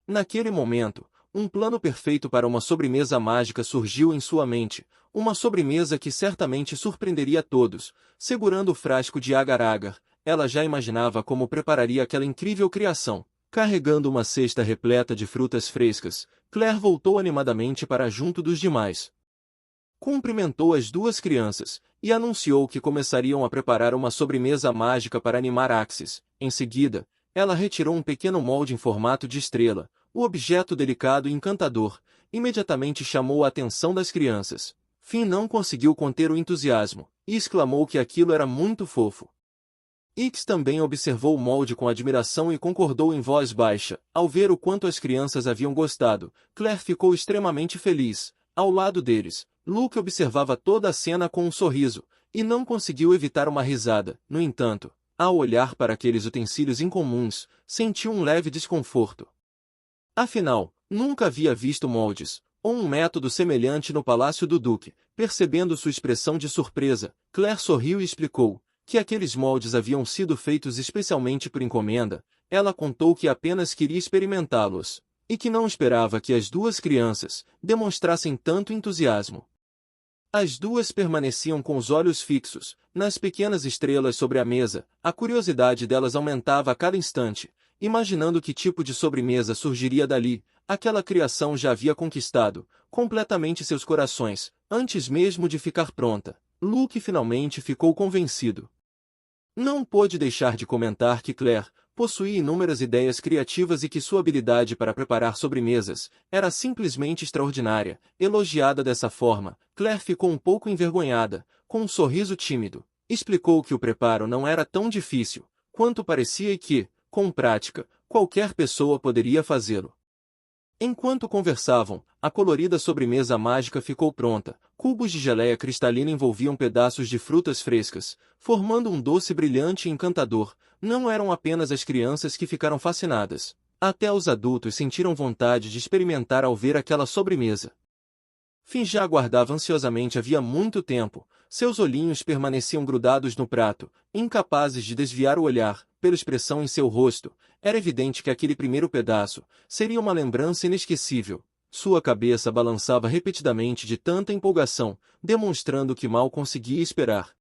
Naquele momento, um plano perfeito para uma sobremesa mágica surgiu em sua mente, uma sobremesa que certamente surpreenderia todos. Segurando o frasco de agar-agar, ela já imaginava como prepararia aquela incrível criação. Carregando uma cesta repleta de frutas frescas, Claire voltou animadamente para junto dos demais. Cumprimentou as duas crianças e anunciou que começariam a preparar uma sobremesa mágica para animar Axis. Em seguida, ela retirou um pequeno molde em formato de estrela. O objeto delicado e encantador imediatamente chamou a atenção das crianças. Finn não conseguiu conter o entusiasmo e exclamou que aquilo era muito fofo. Ix também observou o molde com admiração e concordou em voz baixa. Ao ver o quanto as crianças haviam gostado, Claire ficou extremamente feliz. Ao lado deles, Luke observava toda a cena com um sorriso, e não conseguiu evitar uma risada. No entanto, ao olhar para aqueles utensílios incomuns, sentiu um leve desconforto. Afinal, nunca havia visto moldes, ou um método semelhante no palácio do Duque. Percebendo sua expressão de surpresa, Claire sorriu e explicou que aqueles moldes haviam sido feitos especialmente por encomenda. Ela contou que apenas queria experimentá-los, e que não esperava que as duas crianças demonstrassem tanto entusiasmo. As duas permaneciam com os olhos fixos nas pequenas estrelas sobre a mesa. A curiosidade delas aumentava a cada instante, imaginando que tipo de sobremesa surgiria dali. Aquela criação já havia conquistado completamente seus corações, antes mesmo de ficar pronta. Luke finalmente ficou convencido. Não pôde deixar de comentar que Claire possuía inúmeras ideias criativas e que sua habilidade para preparar sobremesas era simplesmente extraordinária. Elogiada dessa forma, Claire ficou um pouco envergonhada. Com um sorriso tímido, explicou que o preparo não era tão difícil quanto parecia e que, com prática, qualquer pessoa poderia fazê-lo. Enquanto conversavam, a colorida sobremesa mágica ficou pronta. Cubos de geleia cristalina envolviam pedaços de frutas frescas, formando um doce brilhante e encantador. Não eram apenas as crianças que ficaram fascinadas. Até os adultos sentiram vontade de experimentar ao ver aquela sobremesa. Finn já aguardava ansiosamente havia muito tempo. Seus olhinhos permaneciam grudados no prato, incapazes de desviar o olhar. Pela expressão em seu rosto, era evidente que aquele primeiro pedaço seria uma lembrança inesquecível. Sua cabeça balançava repetidamente de tanta empolgação, demonstrando que mal conseguia esperar.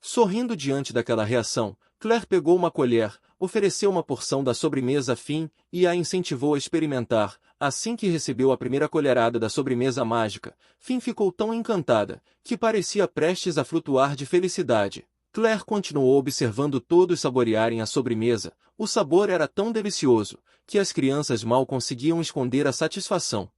Sorrindo diante daquela reação, Claire pegou uma colher, ofereceu uma porção da sobremesa a Finn e a incentivou a experimentar. Assim que recebeu a primeira colherada da sobremesa mágica, Finn ficou tão encantada que parecia prestes a flutuar de felicidade. Claire continuou observando todos saborearem a sobremesa. O sabor era tão delicioso que as crianças mal conseguiam esconder a satisfação.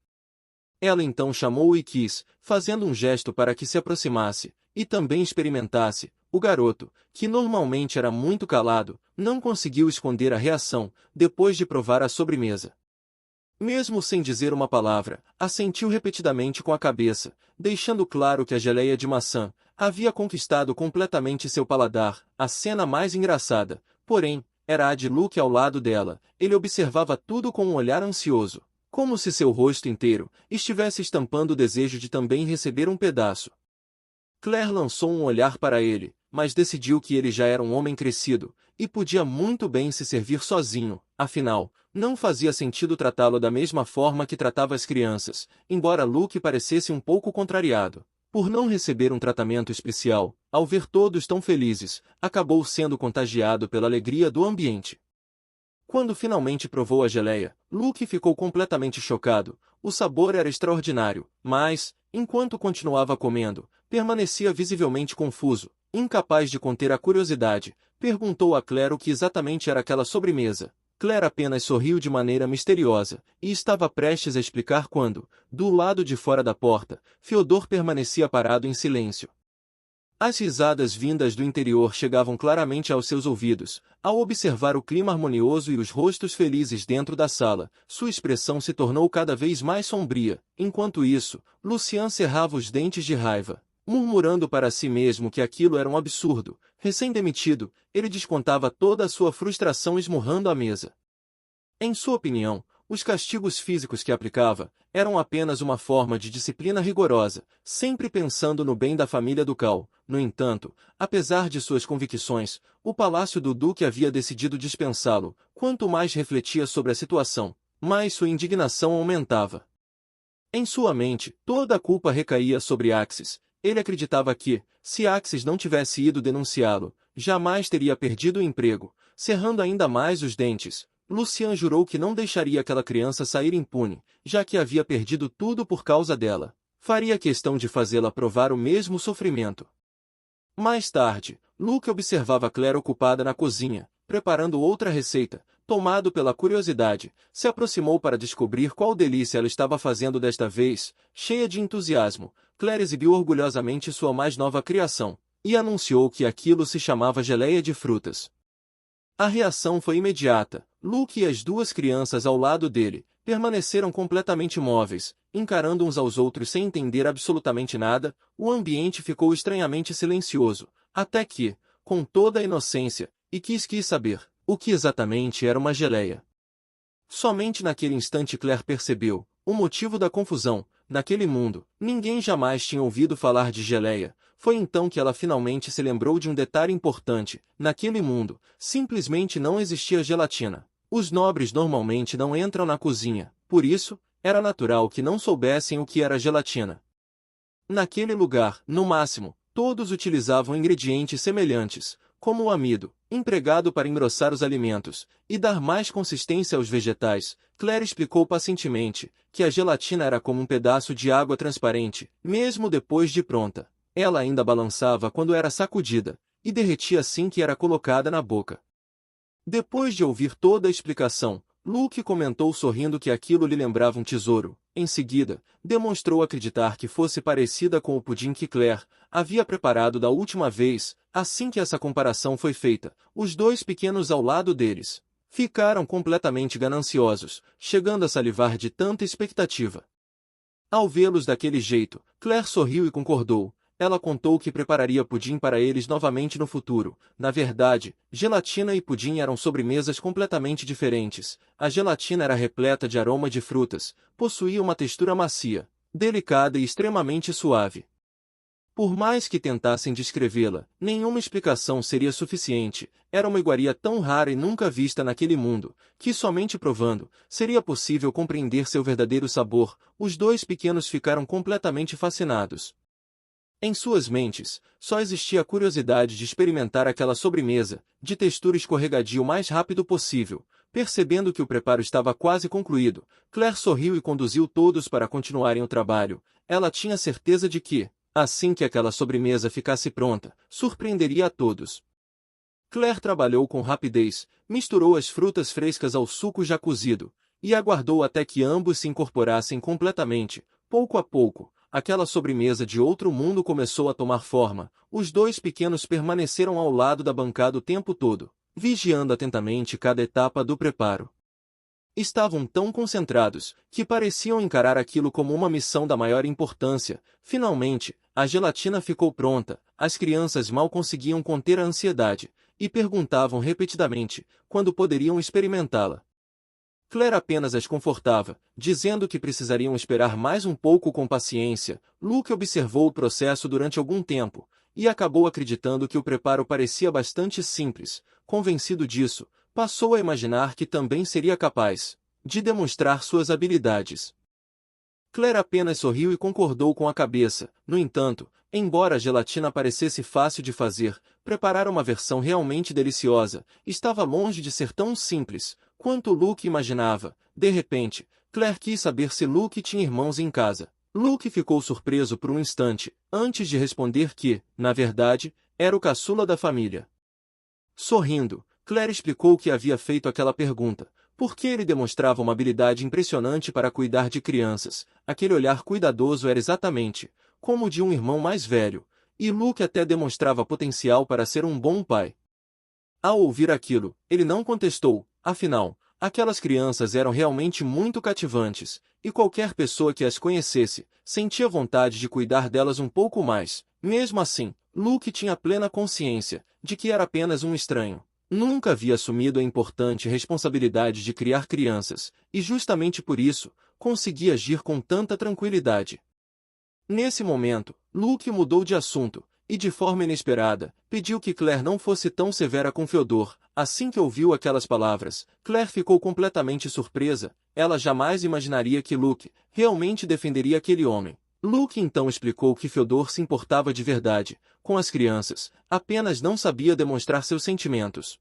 Ela então chamou e quis, fazendo um gesto para que se aproximasse e também experimentasse. O garoto, que normalmente era muito calado, não conseguiu esconder a reação depois de provar a sobremesa. Mesmo sem dizer uma palavra, assentiu repetidamente com a cabeça, deixando claro que a geleia de maçã havia conquistado completamente seu paladar. A cena mais engraçada, porém, era a de Luke ao lado dela. Ele observava tudo com um olhar ansioso, como se seu rosto inteiro estivesse estampando o desejo de também receber um pedaço. Claire lançou um olhar para ele, mas decidiu que ele já era um homem crescido e podia muito bem se servir sozinho. Afinal, não fazia sentido tratá-lo da mesma forma que tratava as crianças, embora Luke parecesse um pouco contrariado por não receber um tratamento especial. Ao ver todos tão felizes, acabou sendo contagiado pela alegria do ambiente. Quando finalmente provou a geleia, Luke ficou completamente chocado. O sabor era extraordinário, mas, enquanto continuava comendo, permanecia visivelmente confuso. Incapaz de conter a curiosidade, perguntou a Claire o que exatamente era aquela sobremesa. Claire apenas sorriu de maneira misteriosa, e estava prestes a explicar quando, do lado de fora da porta, Fyodor permanecia parado em silêncio. As risadas vindas do interior chegavam claramente aos seus ouvidos. Ao observar o clima harmonioso e os rostos felizes dentro da sala, sua expressão se tornou cada vez mais sombria. Enquanto isso, Lucian cerrava os dentes de raiva, murmurando para si mesmo que aquilo era um absurdo. Recém-demitido, ele descontava toda a sua frustração esmurrando a mesa. Em sua opinião, os castigos físicos que aplicava eram apenas uma forma de disciplina rigorosa, sempre pensando no bem da família ducal. No entanto, apesar de suas convicções, o palácio do duque havia decidido dispensá-lo. Quanto mais refletia sobre a situação, mais sua indignação aumentava. Em sua mente, toda a culpa recaía sobre Axis. Ele acreditava que, se Axis não tivesse ido denunciá-lo, jamais teria perdido o emprego. Cerrando ainda mais os dentes, Lucian jurou que não deixaria aquela criança sair impune, já que havia perdido tudo por causa dela. Faria questão de fazê-la provar o mesmo sofrimento. Mais tarde, Luke observava Claire ocupada na cozinha, preparando outra receita. Tomado pela curiosidade, se aproximou para descobrir qual delícia ela estava fazendo desta vez. Cheia de entusiasmo, Claire exibiu orgulhosamente sua mais nova criação, e anunciou que aquilo se chamava geleia de frutas. A reação foi imediata. Luke e as duas crianças ao lado dele permaneceram completamente imóveis, encarando uns aos outros sem entender absolutamente nada. O ambiente ficou estranhamente silencioso, até que, com toda a inocência, e quis saber o que exatamente era uma geleia. Somente naquele instante Claire percebeu o motivo da confusão. Naquele mundo, ninguém jamais tinha ouvido falar de geleia. Foi então que ela finalmente se lembrou de um detalhe importante. Naquele mundo, simplesmente não existia gelatina. Os nobres normalmente não entram na cozinha, por isso, era natural que não soubessem o que era gelatina. Naquele lugar, no máximo, todos utilizavam ingredientes semelhantes, como o amido, empregado para engrossar os alimentos e dar mais consistência aos vegetais. Claire explicou pacientemente que a gelatina era como um pedaço de água transparente, mesmo depois de pronta. Ela ainda balançava quando era sacudida, e derretia assim que era colocada na boca. Depois de ouvir toda a explicação, Luke comentou sorrindo que aquilo lhe lembrava um tesouro. Em seguida, demonstrou acreditar que fosse parecida com o pudim que Claire havia preparado da última vez. Assim que essa comparação foi feita, os dois pequenos ao lado deles ficaram completamente gananciosos, chegando a salivar de tanta expectativa. Ao vê-los daquele jeito, Claire sorriu e concordou. Ela contou que prepararia pudim para eles novamente no futuro. Na verdade, gelatina e pudim eram sobremesas completamente diferentes. A gelatina era repleta de aroma de frutas, possuía uma textura macia, delicada e extremamente suave. Por mais que tentassem descrevê-la, nenhuma explicação seria suficiente. Era uma iguaria tão rara e nunca vista naquele mundo, que somente provando, seria possível compreender seu verdadeiro sabor. Os dois pequenos ficaram completamente fascinados. Em suas mentes, só existia a curiosidade de experimentar aquela sobremesa, de textura escorregadia o mais rápido possível. Percebendo que o preparo estava quase concluído, Claire sorriu e conduziu todos para continuarem o trabalho. Ela tinha certeza de que, assim que aquela sobremesa ficasse pronta, surpreenderia a todos. Claire trabalhou com rapidez, misturou as frutas frescas ao suco já cozido, e aguardou até que ambos se incorporassem completamente. Pouco a pouco, aquela sobremesa de outro mundo começou a tomar forma. Os dois pequenos permaneceram ao lado da bancada o tempo todo, vigiando atentamente cada etapa do preparo. Estavam tão concentrados, que pareciam encarar aquilo como uma missão da maior importância. Finalmente, a gelatina ficou pronta. As crianças mal conseguiam conter a ansiedade, e perguntavam repetidamente quando poderiam experimentá-la. Claire apenas as confortava, dizendo que precisariam esperar mais um pouco com paciência. Luke observou o processo durante algum tempo, e acabou acreditando que o preparo parecia bastante simples. Convencido disso, passou a imaginar que também seria capaz de demonstrar suas habilidades. Claire apenas sorriu e concordou com a cabeça. No entanto, embora a gelatina parecesse fácil de fazer, preparar uma versão realmente deliciosa estava longe de ser tão simples quanto Luke imaginava. De repente, Claire quis saber se Luke tinha irmãos em casa. Luke ficou surpreso por um instante, antes de responder que, na verdade, era o caçula da família. Sorrindo, Claire explicou que havia feito aquela pergunta, porque ele demonstrava uma habilidade impressionante para cuidar de crianças. Aquele olhar cuidadoso era exatamente como o de um irmão mais velho, e Luke até demonstrava potencial para ser um bom pai. Ao ouvir aquilo, ele não contestou, afinal, aquelas crianças eram realmente muito cativantes, e qualquer pessoa que as conhecesse sentia vontade de cuidar delas um pouco mais. Mesmo assim, Luke tinha plena consciência de que era apenas um estranho. Nunca havia assumido a importante responsabilidade de criar crianças, e justamente por isso, conseguia agir com tanta tranquilidade. Nesse momento, Luke mudou de assunto, e de forma inesperada, pediu que Claire não fosse tão severa com Fyodor. Assim que ouviu aquelas palavras, Claire ficou completamente surpresa. Ela jamais imaginaria que Luke realmente defenderia aquele homem. Luke então explicou que Fyodor se importava de verdade com as crianças, apenas não sabia demonstrar seus sentimentos.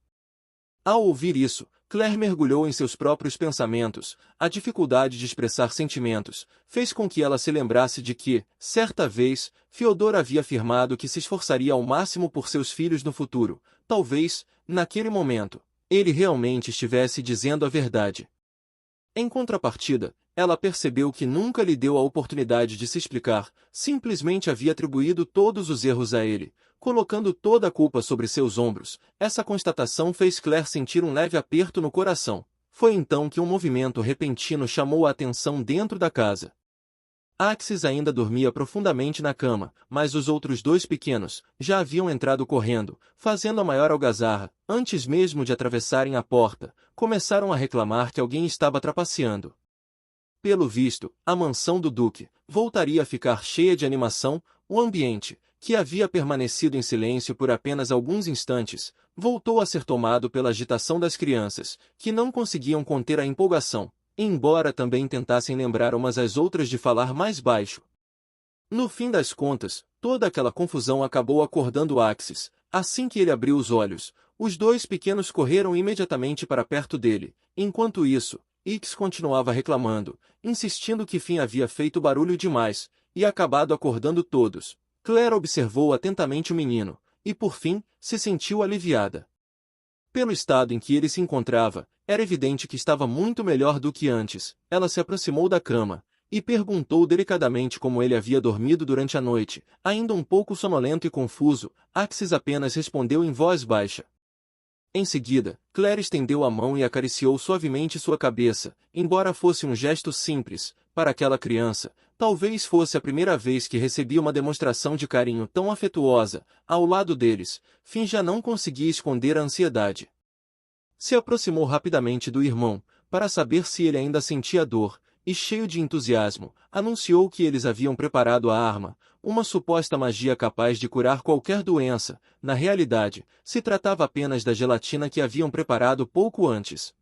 Ao ouvir isso, Claire mergulhou em seus próprios pensamentos. A dificuldade de expressar sentimentos fez com que ela se lembrasse de que, certa vez, Fyodor havia afirmado que se esforçaria ao máximo por seus filhos no futuro. Talvez, naquele momento, ele realmente estivesse dizendo a verdade. Em contrapartida, ela percebeu que nunca lhe deu a oportunidade de se explicar, simplesmente havia atribuído todos os erros a ele, colocando toda a culpa sobre seus ombros. Essa constatação fez Claire sentir um leve aperto no coração. Foi então que um movimento repentino chamou a atenção dentro da casa. Axis ainda dormia profundamente na cama, mas os outros dois pequenos já haviam entrado correndo, fazendo a maior algazarra. Antes mesmo de atravessarem a porta, começaram a reclamar que alguém estava trapaceando. Pelo visto, a mansão do Duque voltaria a ficar cheia de animação. O ambiente, que havia permanecido em silêncio por apenas alguns instantes, voltou a ser tomado pela agitação das crianças, que não conseguiam conter a empolgação, embora também tentassem lembrar umas às outras de falar mais baixo. No fim das contas, toda aquela confusão acabou acordando Axis. Assim que ele abriu os olhos, os dois pequenos correram imediatamente para perto dele. Enquanto isso, Ix continuava reclamando, insistindo que Finn havia feito barulho demais, e acabado acordando todos. Claire observou atentamente o menino, e por fim, se sentiu aliviada. Pelo estado em que ele se encontrava, era evidente que estava muito melhor do que antes. Ela se aproximou da cama, e perguntou delicadamente como ele havia dormido durante a noite. Ainda um pouco sonolento e confuso, Axis apenas respondeu em voz baixa. Em seguida, Claire estendeu a mão e acariciou suavemente sua cabeça. Embora fosse um gesto simples, para aquela criança, talvez fosse a primeira vez que recebia uma demonstração de carinho tão afetuosa. Ao lado deles, Finn já não conseguia esconder a ansiedade. Se aproximou rapidamente do irmão, para saber se ele ainda sentia dor, e cheio de entusiasmo, anunciou que eles haviam preparado a arma, uma suposta magia capaz de curar qualquer doença. Na realidade, se tratava apenas da gelatina que haviam preparado pouco antes.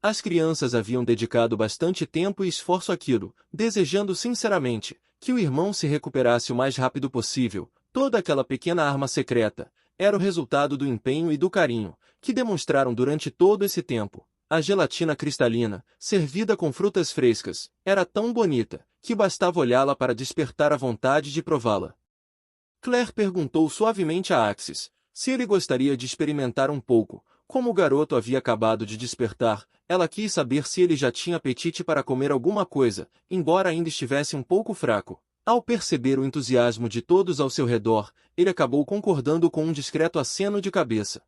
As crianças haviam dedicado bastante tempo e esforço àquilo, desejando sinceramente que o irmão se recuperasse o mais rápido possível. Toda aquela pequena arma secreta era o resultado do empenho e do carinho que demonstraram durante todo esse tempo. A gelatina cristalina, servida com frutas frescas, era tão bonita que bastava olhá-la para despertar a vontade de prová-la. Claire perguntou suavemente a Axis se ele gostaria de experimentar um pouco. Como o garoto havia acabado de despertar, ela quis saber se ele já tinha apetite para comer alguma coisa, embora ainda estivesse um pouco fraco. Ao perceber o entusiasmo de todos ao seu redor, ele acabou concordando com um discreto aceno de cabeça.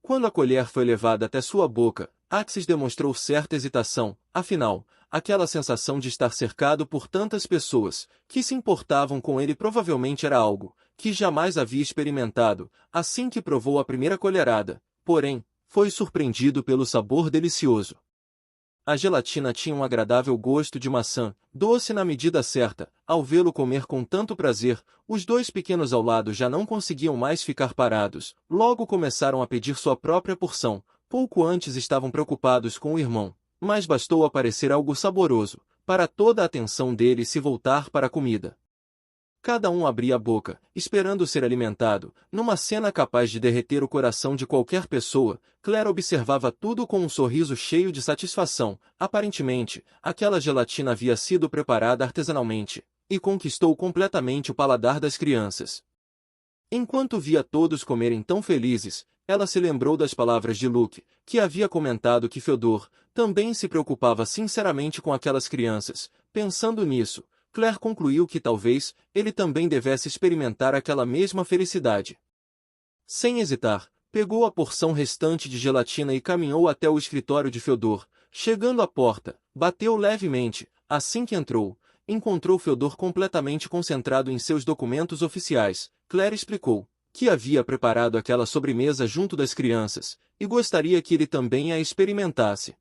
Quando a colher foi levada até sua boca, Axis demonstrou certa hesitação, afinal, aquela sensação de estar cercado por tantas pessoas que se importavam com ele provavelmente era algo que jamais havia experimentado. Assim que provou a primeira colherada, porém, foi surpreendido pelo sabor delicioso. A gelatina tinha um agradável gosto de maçã, doce na medida certa. Ao vê-lo comer com tanto prazer, os dois pequenos ao lado já não conseguiam mais ficar parados. Logo começaram a pedir sua própria porção. Pouco antes estavam preocupados com o irmão, mas bastou aparecer algo saboroso para toda a atenção dele se voltar para a comida. Cada um abria a boca, esperando ser alimentado, numa cena capaz de derreter o coração de qualquer pessoa. Claire observava tudo com um sorriso cheio de satisfação. Aparentemente, aquela gelatina havia sido preparada artesanalmente, e conquistou completamente o paladar das crianças. Enquanto via todos comerem tão felizes, ela se lembrou das palavras de Luke, que havia comentado que Fyodor também se preocupava sinceramente com aquelas crianças. Pensando nisso, Claire concluiu que talvez ele também devesse experimentar aquela mesma felicidade. Sem hesitar, pegou a porção restante de gelatina e caminhou até o escritório de Fyodor. Chegando à porta, bateu levemente. Assim que entrou, encontrou Fyodor completamente concentrado em seus documentos oficiais. Claire explicou que havia preparado aquela sobremesa junto das crianças e gostaria que ele também a experimentasse.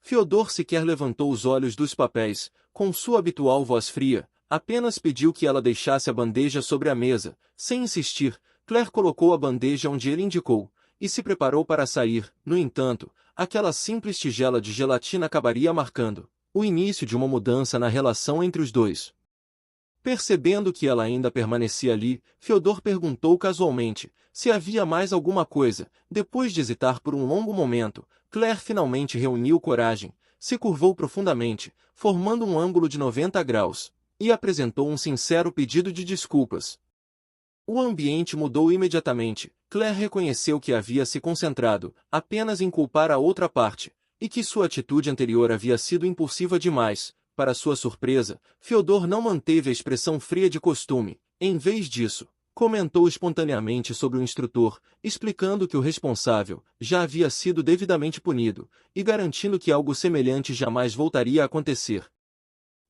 Fyodor sequer levantou os olhos dos papéis. Com sua habitual voz fria, apenas pediu que ela deixasse a bandeja sobre a mesa. Sem insistir, Claire colocou a bandeja onde ele indicou, e se preparou para sair. No entanto, aquela simples tigela de gelatina acabaria marcando o início de uma mudança na relação entre os dois. Percebendo que ela ainda permanecia ali, Fyodor perguntou casualmente se havia mais alguma coisa. Depois de hesitar por um longo momento, Claire finalmente reuniu coragem, se curvou profundamente, formando um ângulo de 90 graus, e apresentou um sincero pedido de desculpas. O ambiente mudou imediatamente. Claire reconheceu que havia se concentrado apenas em culpar a outra parte, e que sua atitude anterior havia sido impulsiva demais. Para sua surpresa, Fyodor não manteve a expressão fria de costume. Em vez disso, comentou espontaneamente sobre o instrutor, explicando que o responsável já havia sido devidamente punido, e garantindo que algo semelhante jamais voltaria a acontecer.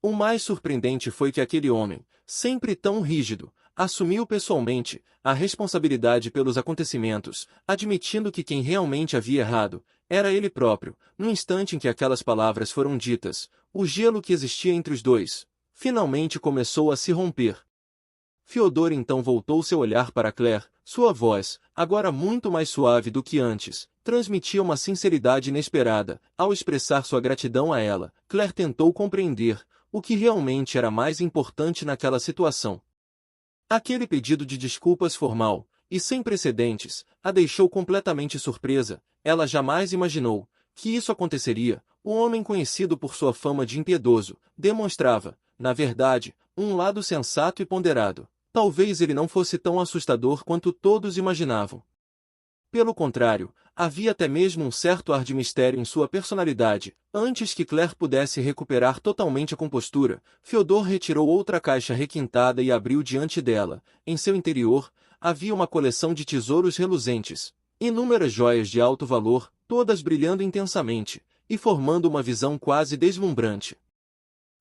O mais surpreendente foi que aquele homem, sempre tão rígido, assumiu pessoalmente a responsabilidade pelos acontecimentos, admitindo que quem realmente havia errado era ele próprio. No instante em que aquelas palavras foram ditas, o gelo que existia entre os dois finalmente começou a se romper. Fyodor então voltou seu olhar para Claire. Sua voz, agora muito mais suave do que antes, transmitia uma sinceridade inesperada. Ao expressar sua gratidão a ela, Claire tentou compreender o que realmente era mais importante naquela situação. Aquele pedido de desculpas formal e sem precedentes a deixou completamente surpresa. Ela jamais imaginou que isso aconteceria. O homem, conhecido por sua fama de impiedoso, demonstrava, na verdade, um lado sensato e ponderado. Talvez ele não fosse tão assustador quanto todos imaginavam. Pelo contrário, havia até mesmo um certo ar de mistério em sua personalidade. Antes que Claire pudesse recuperar totalmente a compostura, Fyodor retirou outra caixa requintada e abriu diante dela. Em seu interior, havia uma coleção de tesouros reluzentes. Inúmeras joias de alto valor, todas brilhando intensamente, e formando uma visão quase deslumbrante.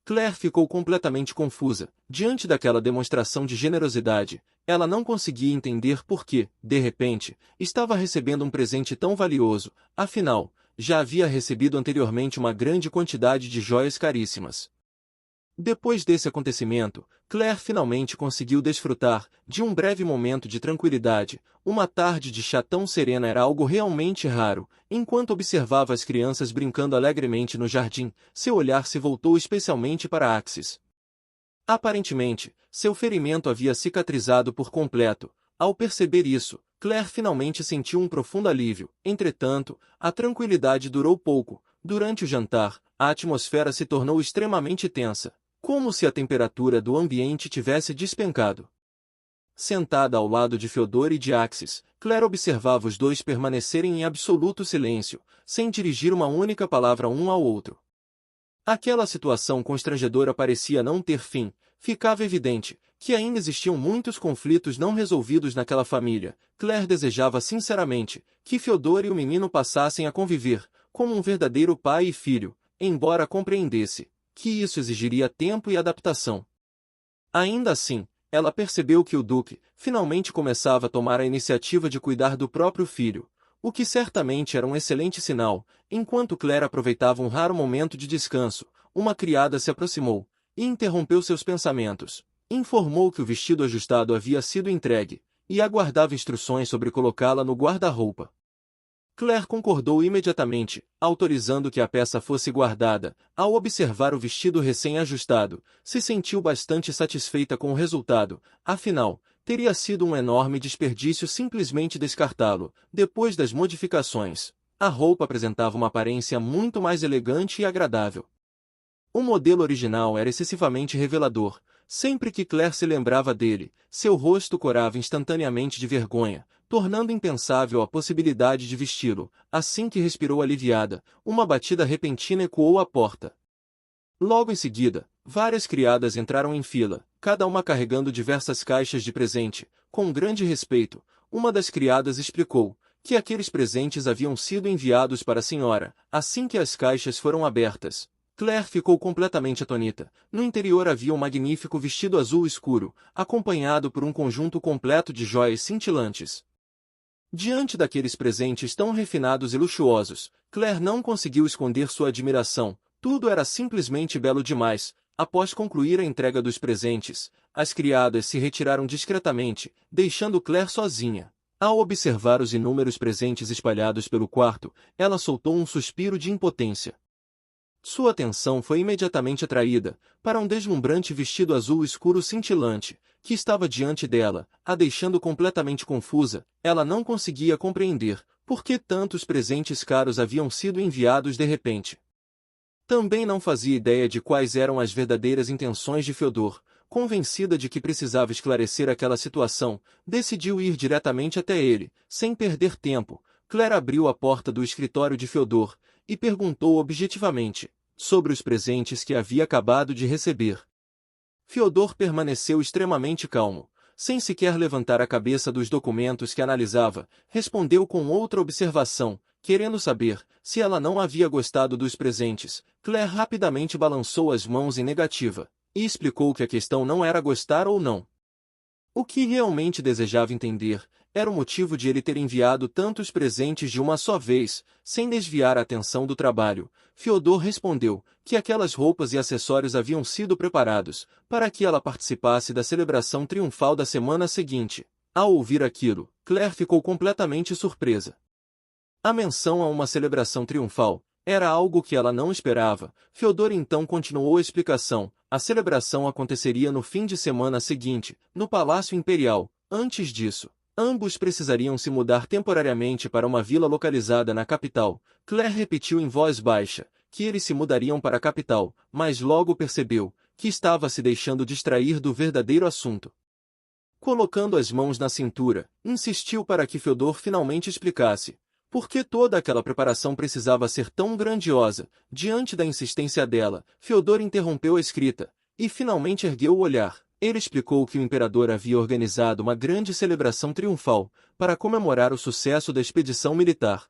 Claire ficou completamente confusa. Diante daquela demonstração de generosidade, ela não conseguia entender por que, de repente, estava recebendo um presente tão valioso. Afinal, já havia recebido anteriormente uma grande quantidade de joias caríssimas. Depois desse acontecimento, Claire finalmente conseguiu desfrutar de um breve momento de tranquilidade. Uma tarde de chá tão serena era algo realmente raro. Enquanto observava as crianças brincando alegremente no jardim, seu olhar se voltou especialmente para Axis. Aparentemente, seu ferimento havia cicatrizado por completo. Ao perceber isso, Claire finalmente sentiu um profundo alívio. Entretanto, a tranquilidade durou pouco. Durante o jantar, a atmosfera se tornou extremamente tensa, como se a temperatura do ambiente tivesse despencado. Sentada ao lado de Fyodor e de Axis, Claire observava os dois permanecerem em absoluto silêncio, sem dirigir uma única palavra um ao outro. Aquela situação constrangedora parecia não ter fim. Ficava evidente que ainda existiam muitos conflitos não resolvidos naquela família. Claire desejava sinceramente que Fyodor e o menino passassem a conviver como um verdadeiro pai e filho, embora compreendesse que isso exigiria tempo e adaptação. Ainda assim, ela percebeu que o Duque finalmente começava a tomar a iniciativa de cuidar do próprio filho, o que certamente era um excelente sinal. Enquanto Claire aproveitava um raro momento de descanso, uma criada se aproximou e interrompeu seus pensamentos. Informou que o vestido ajustado havia sido entregue e aguardava instruções sobre colocá-la no guarda-roupa. Claire concordou imediatamente, autorizando que a peça fosse guardada. Ao observar o vestido recém-ajustado, se sentiu bastante satisfeita com o resultado. Afinal, teria sido um enorme desperdício simplesmente descartá-lo. Depois das modificações, a roupa apresentava uma aparência muito mais elegante e agradável. O modelo original era excessivamente revelador. Sempre que Claire se lembrava dele, seu rosto corava instantaneamente de vergonha, tornando impensável a possibilidade de vesti-lo. Assim que respirou aliviada, uma batida repentina ecoou à porta. Logo em seguida, várias criadas entraram em fila, cada uma carregando diversas caixas de presente. Com grande respeito, uma das criadas explicou que aqueles presentes haviam sido enviados para a senhora. Assim que as caixas foram abertas, Claire ficou completamente atônita. No interior havia um magnífico vestido azul escuro, acompanhado por um conjunto completo de joias cintilantes. Diante daqueles presentes tão refinados e luxuosos, Claire não conseguiu esconder sua admiração. Tudo era simplesmente belo demais. Após concluir a entrega dos presentes, as criadas se retiraram discretamente, deixando Claire sozinha. Ao observar os inúmeros presentes espalhados pelo quarto, ela soltou um suspiro de impotência. Sua atenção foi imediatamente atraída para um deslumbrante vestido azul escuro cintilante, que estava diante dela, a deixando completamente confusa. Ela não conseguia compreender por que tantos presentes caros haviam sido enviados de repente. Também não fazia ideia de quais eram as verdadeiras intenções de Fyodor. Convencida de que precisava esclarecer aquela situação, decidiu ir diretamente até ele. Sem perder tempo, Claire abriu a porta do escritório de Fyodor e perguntou objetivamente sobre os presentes que havia acabado de receber. Fyodor permaneceu extremamente calmo, sem sequer levantar a cabeça dos documentos que analisava. Respondeu com outra observação, querendo saber se ela não havia gostado dos presentes. Claire rapidamente balançou as mãos em negativa e explicou que a questão não era gostar ou não. O que realmente desejava entender era o motivo de ele ter enviado tantos presentes de uma só vez, sem desviar a atenção do trabalho. Fyodor respondeu que aquelas roupas e acessórios haviam sido preparados para que ela participasse da celebração triunfal da semana seguinte. Ao ouvir aquilo, Claire ficou completamente surpresa. A menção a uma celebração triunfal era algo que ela não esperava. Fyodor então continuou a explicação. A celebração aconteceria no fim de semana seguinte, no Palácio Imperial. Antes disso, ambos precisariam se mudar temporariamente para uma vila localizada na capital. Claire repetiu em voz baixa que eles se mudariam para a capital, mas logo percebeu que estava se deixando distrair do verdadeiro assunto. Colocando as mãos na cintura, insistiu para que Fyodor finalmente explicasse por que toda aquela preparação precisava ser tão grandiosa. Diante da insistência dela, Fyodor interrompeu a escrita e finalmente ergueu o olhar. Ele explicou que o imperador havia organizado uma grande celebração triunfal para comemorar o sucesso da expedição militar.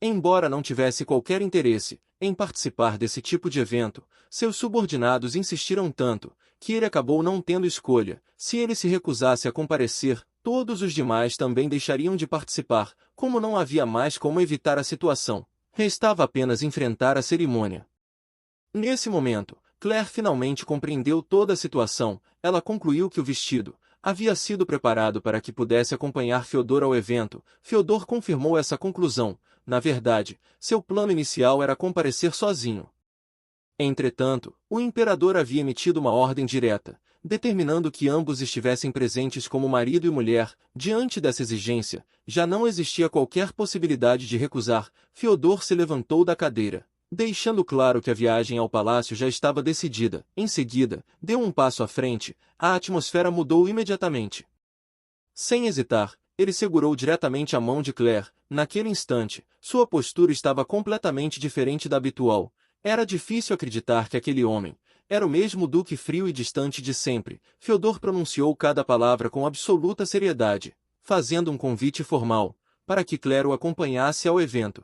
Embora não tivesse qualquer interesse em participar desse tipo de evento, seus subordinados insistiram tanto que ele acabou não tendo escolha. Se ele se recusasse a comparecer, todos os demais também deixariam de participar. Como não havia mais como evitar a situação, restava apenas enfrentar a cerimônia. Nesse momento, Claire finalmente compreendeu toda a situação. Ela concluiu que o vestido havia sido preparado para que pudesse acompanhar Fyodor ao evento. Fyodor confirmou essa conclusão. Na verdade, seu plano inicial era comparecer sozinho. Entretanto, o imperador havia emitido uma ordem direta, determinando que ambos estivessem presentes como marido e mulher. Diante dessa exigência, já não existia qualquer possibilidade de recusar. Fiodor se levantou da cadeira, deixando claro que a viagem ao palácio já estava decidida. Em seguida, deu um passo à frente. A atmosfera mudou imediatamente. Sem hesitar, ele segurou diretamente a mão de Claire. Naquele instante, sua postura estava completamente diferente da habitual. Era difícil acreditar que aquele homem era o mesmo duque frio e distante de sempre. Fiodor pronunciou cada palavra com absoluta seriedade, fazendo um convite formal, para que Claire o acompanhasse ao evento.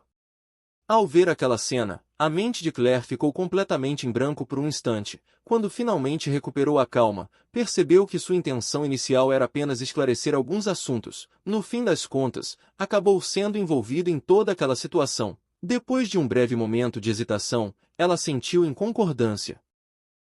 Ao ver aquela cena, a mente de Claire ficou completamente em branco por um instante. Quando finalmente recuperou a calma, percebeu que sua intenção inicial era apenas esclarecer alguns assuntos. No fim das contas, acabou sendo envolvida em toda aquela situação. Depois de um breve momento de hesitação, ela sentiu em concordância.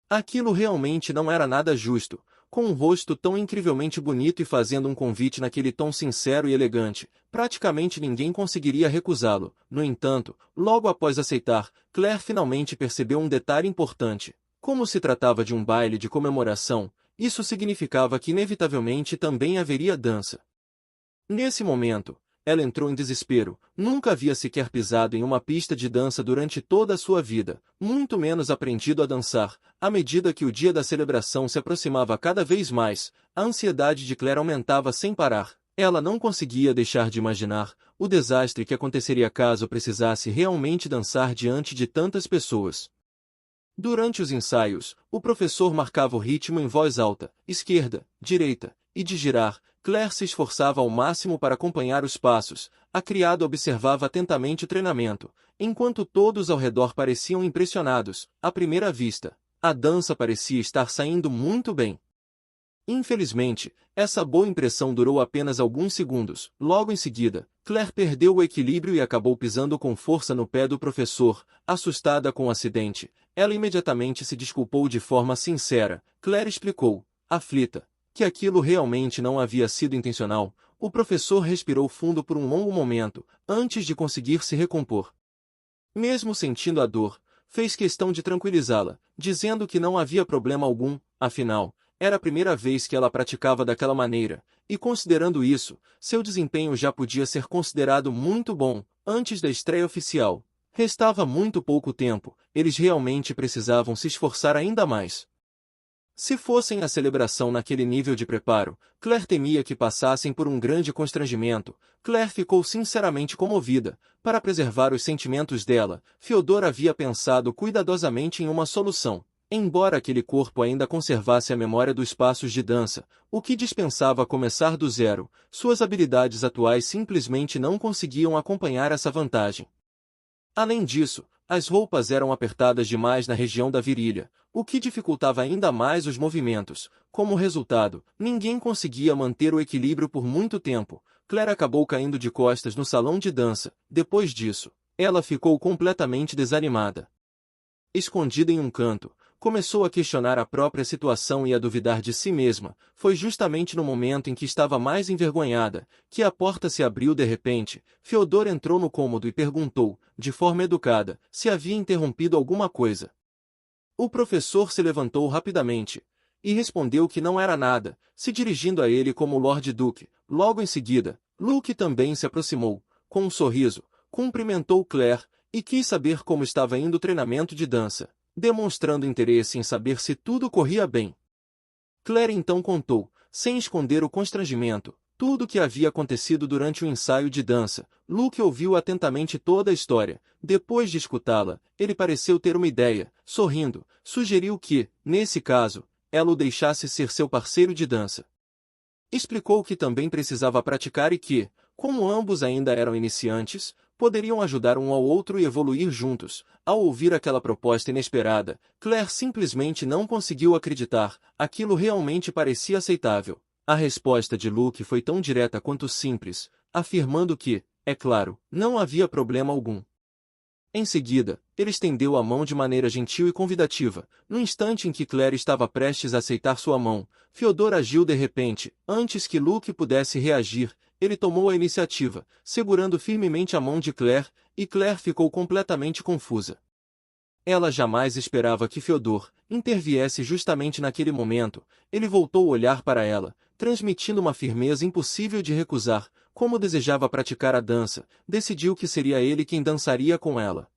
Aquilo realmente não era nada justo. Com um rosto tão incrivelmente bonito e fazendo um convite naquele tom sincero e elegante, praticamente ninguém conseguiria recusá-lo. No entanto, logo após aceitar, Claire finalmente percebeu um detalhe importante. Como se tratava de um baile de comemoração, isso significava que inevitavelmente também haveria dança. Nesse momento, ela entrou em desespero. Nunca havia sequer pisado em uma pista de dança durante toda a sua vida, muito menos aprendido a dançar. À medida que o dia da celebração se aproximava cada vez mais, a ansiedade de Claire aumentava sem parar. Ela não conseguia deixar de imaginar o desastre que aconteceria caso precisasse realmente dançar diante de tantas pessoas. Durante os ensaios, o professor marcava o ritmo em voz alta, esquerda, direita, e de girar. Claire se esforçava ao máximo para acompanhar os passos. A criada observava atentamente o treinamento, enquanto todos ao redor pareciam impressionados. À primeira vista, a dança parecia estar saindo muito bem. Infelizmente, essa boa impressão durou apenas alguns segundos. Logo em seguida, Claire perdeu o equilíbrio e acabou pisando com força no pé do professor. Assustada com o acidente, ela imediatamente se desculpou de forma sincera. Claire explicou, aflita, que aquilo realmente não havia sido intencional. O professor respirou fundo por um longo momento, antes de conseguir se recompor. Mesmo sentindo a dor, fez questão de tranquilizá-la, dizendo que não havia problema algum. Afinal, era a primeira vez que ela praticava daquela maneira, e considerando isso, seu desempenho já podia ser considerado muito bom. Antes da estreia oficial, restava muito pouco tempo. Eles realmente precisavam se esforçar ainda mais. Se fossem a celebração naquele nível de preparo, Claire temia que passassem por um grande constrangimento. Claire ficou sinceramente comovida. Para preservar os sentimentos dela, Fiodor havia pensado cuidadosamente em uma solução. Embora aquele corpo ainda conservasse a memória dos passos de dança, o que dispensava começar do zero, suas habilidades atuais simplesmente não conseguiam acompanhar essa vantagem. Além disso, as roupas eram apertadas demais na região da virilha, o que dificultava ainda mais os movimentos. Como resultado, ninguém conseguia manter o equilíbrio por muito tempo. Claire acabou caindo de costas no salão de dança. Depois disso, ela ficou completamente desanimada. Escondida em um canto, começou a questionar a própria situação e a duvidar de si mesma. Foi justamente no momento em que estava mais envergonhada, que a porta se abriu de repente. Fiodor entrou no cômodo e perguntou, de forma educada, se havia interrompido alguma coisa. O professor se levantou rapidamente, e respondeu que não era nada, se dirigindo a ele como Lord Duque. Logo em seguida, Luke também se aproximou, com um sorriso, cumprimentou Claire, e quis saber como estava indo o treinamento de dança, demonstrando interesse em saber se tudo corria bem. Claire então contou, sem esconder o constrangimento, tudo o que havia acontecido durante o ensaio de dança. Luke ouviu atentamente toda a história. Depois de escutá-la, ele pareceu ter uma ideia. Sorrindo, sugeriu que, nesse caso, ela o deixasse ser seu parceiro de dança. Explicou que também precisava praticar e que, como ambos ainda eram iniciantes, poderiam ajudar um ao outro e evoluir juntos. Ao ouvir aquela proposta inesperada, Claire simplesmente não conseguiu acreditar. Aquilo realmente parecia aceitável. A resposta de Luke foi tão direta quanto simples, afirmando que, é claro, não havia problema algum. Em seguida, ele estendeu a mão de maneira gentil e convidativa. No instante em que Claire estava prestes a aceitar sua mão, Fiodor agiu de repente. Antes que Luke pudesse reagir, ele tomou a iniciativa, segurando firmemente a mão de Claire, e Claire ficou completamente confusa. Ela jamais esperava que Fyodor interviesse justamente naquele momento. Ele voltou o olhar para ela, transmitindo uma firmeza impossível de recusar. Como desejava praticar a dança, decidiu que seria ele quem dançaria com ela.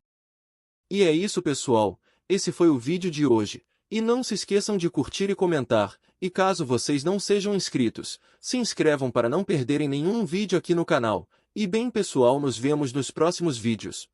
E é isso, pessoal. Esse foi o vídeo de hoje. E não se esqueçam de curtir e comentar. E caso vocês não sejam inscritos, se inscrevam para não perderem nenhum vídeo aqui no canal. E bem, pessoal, nos vemos nos próximos vídeos.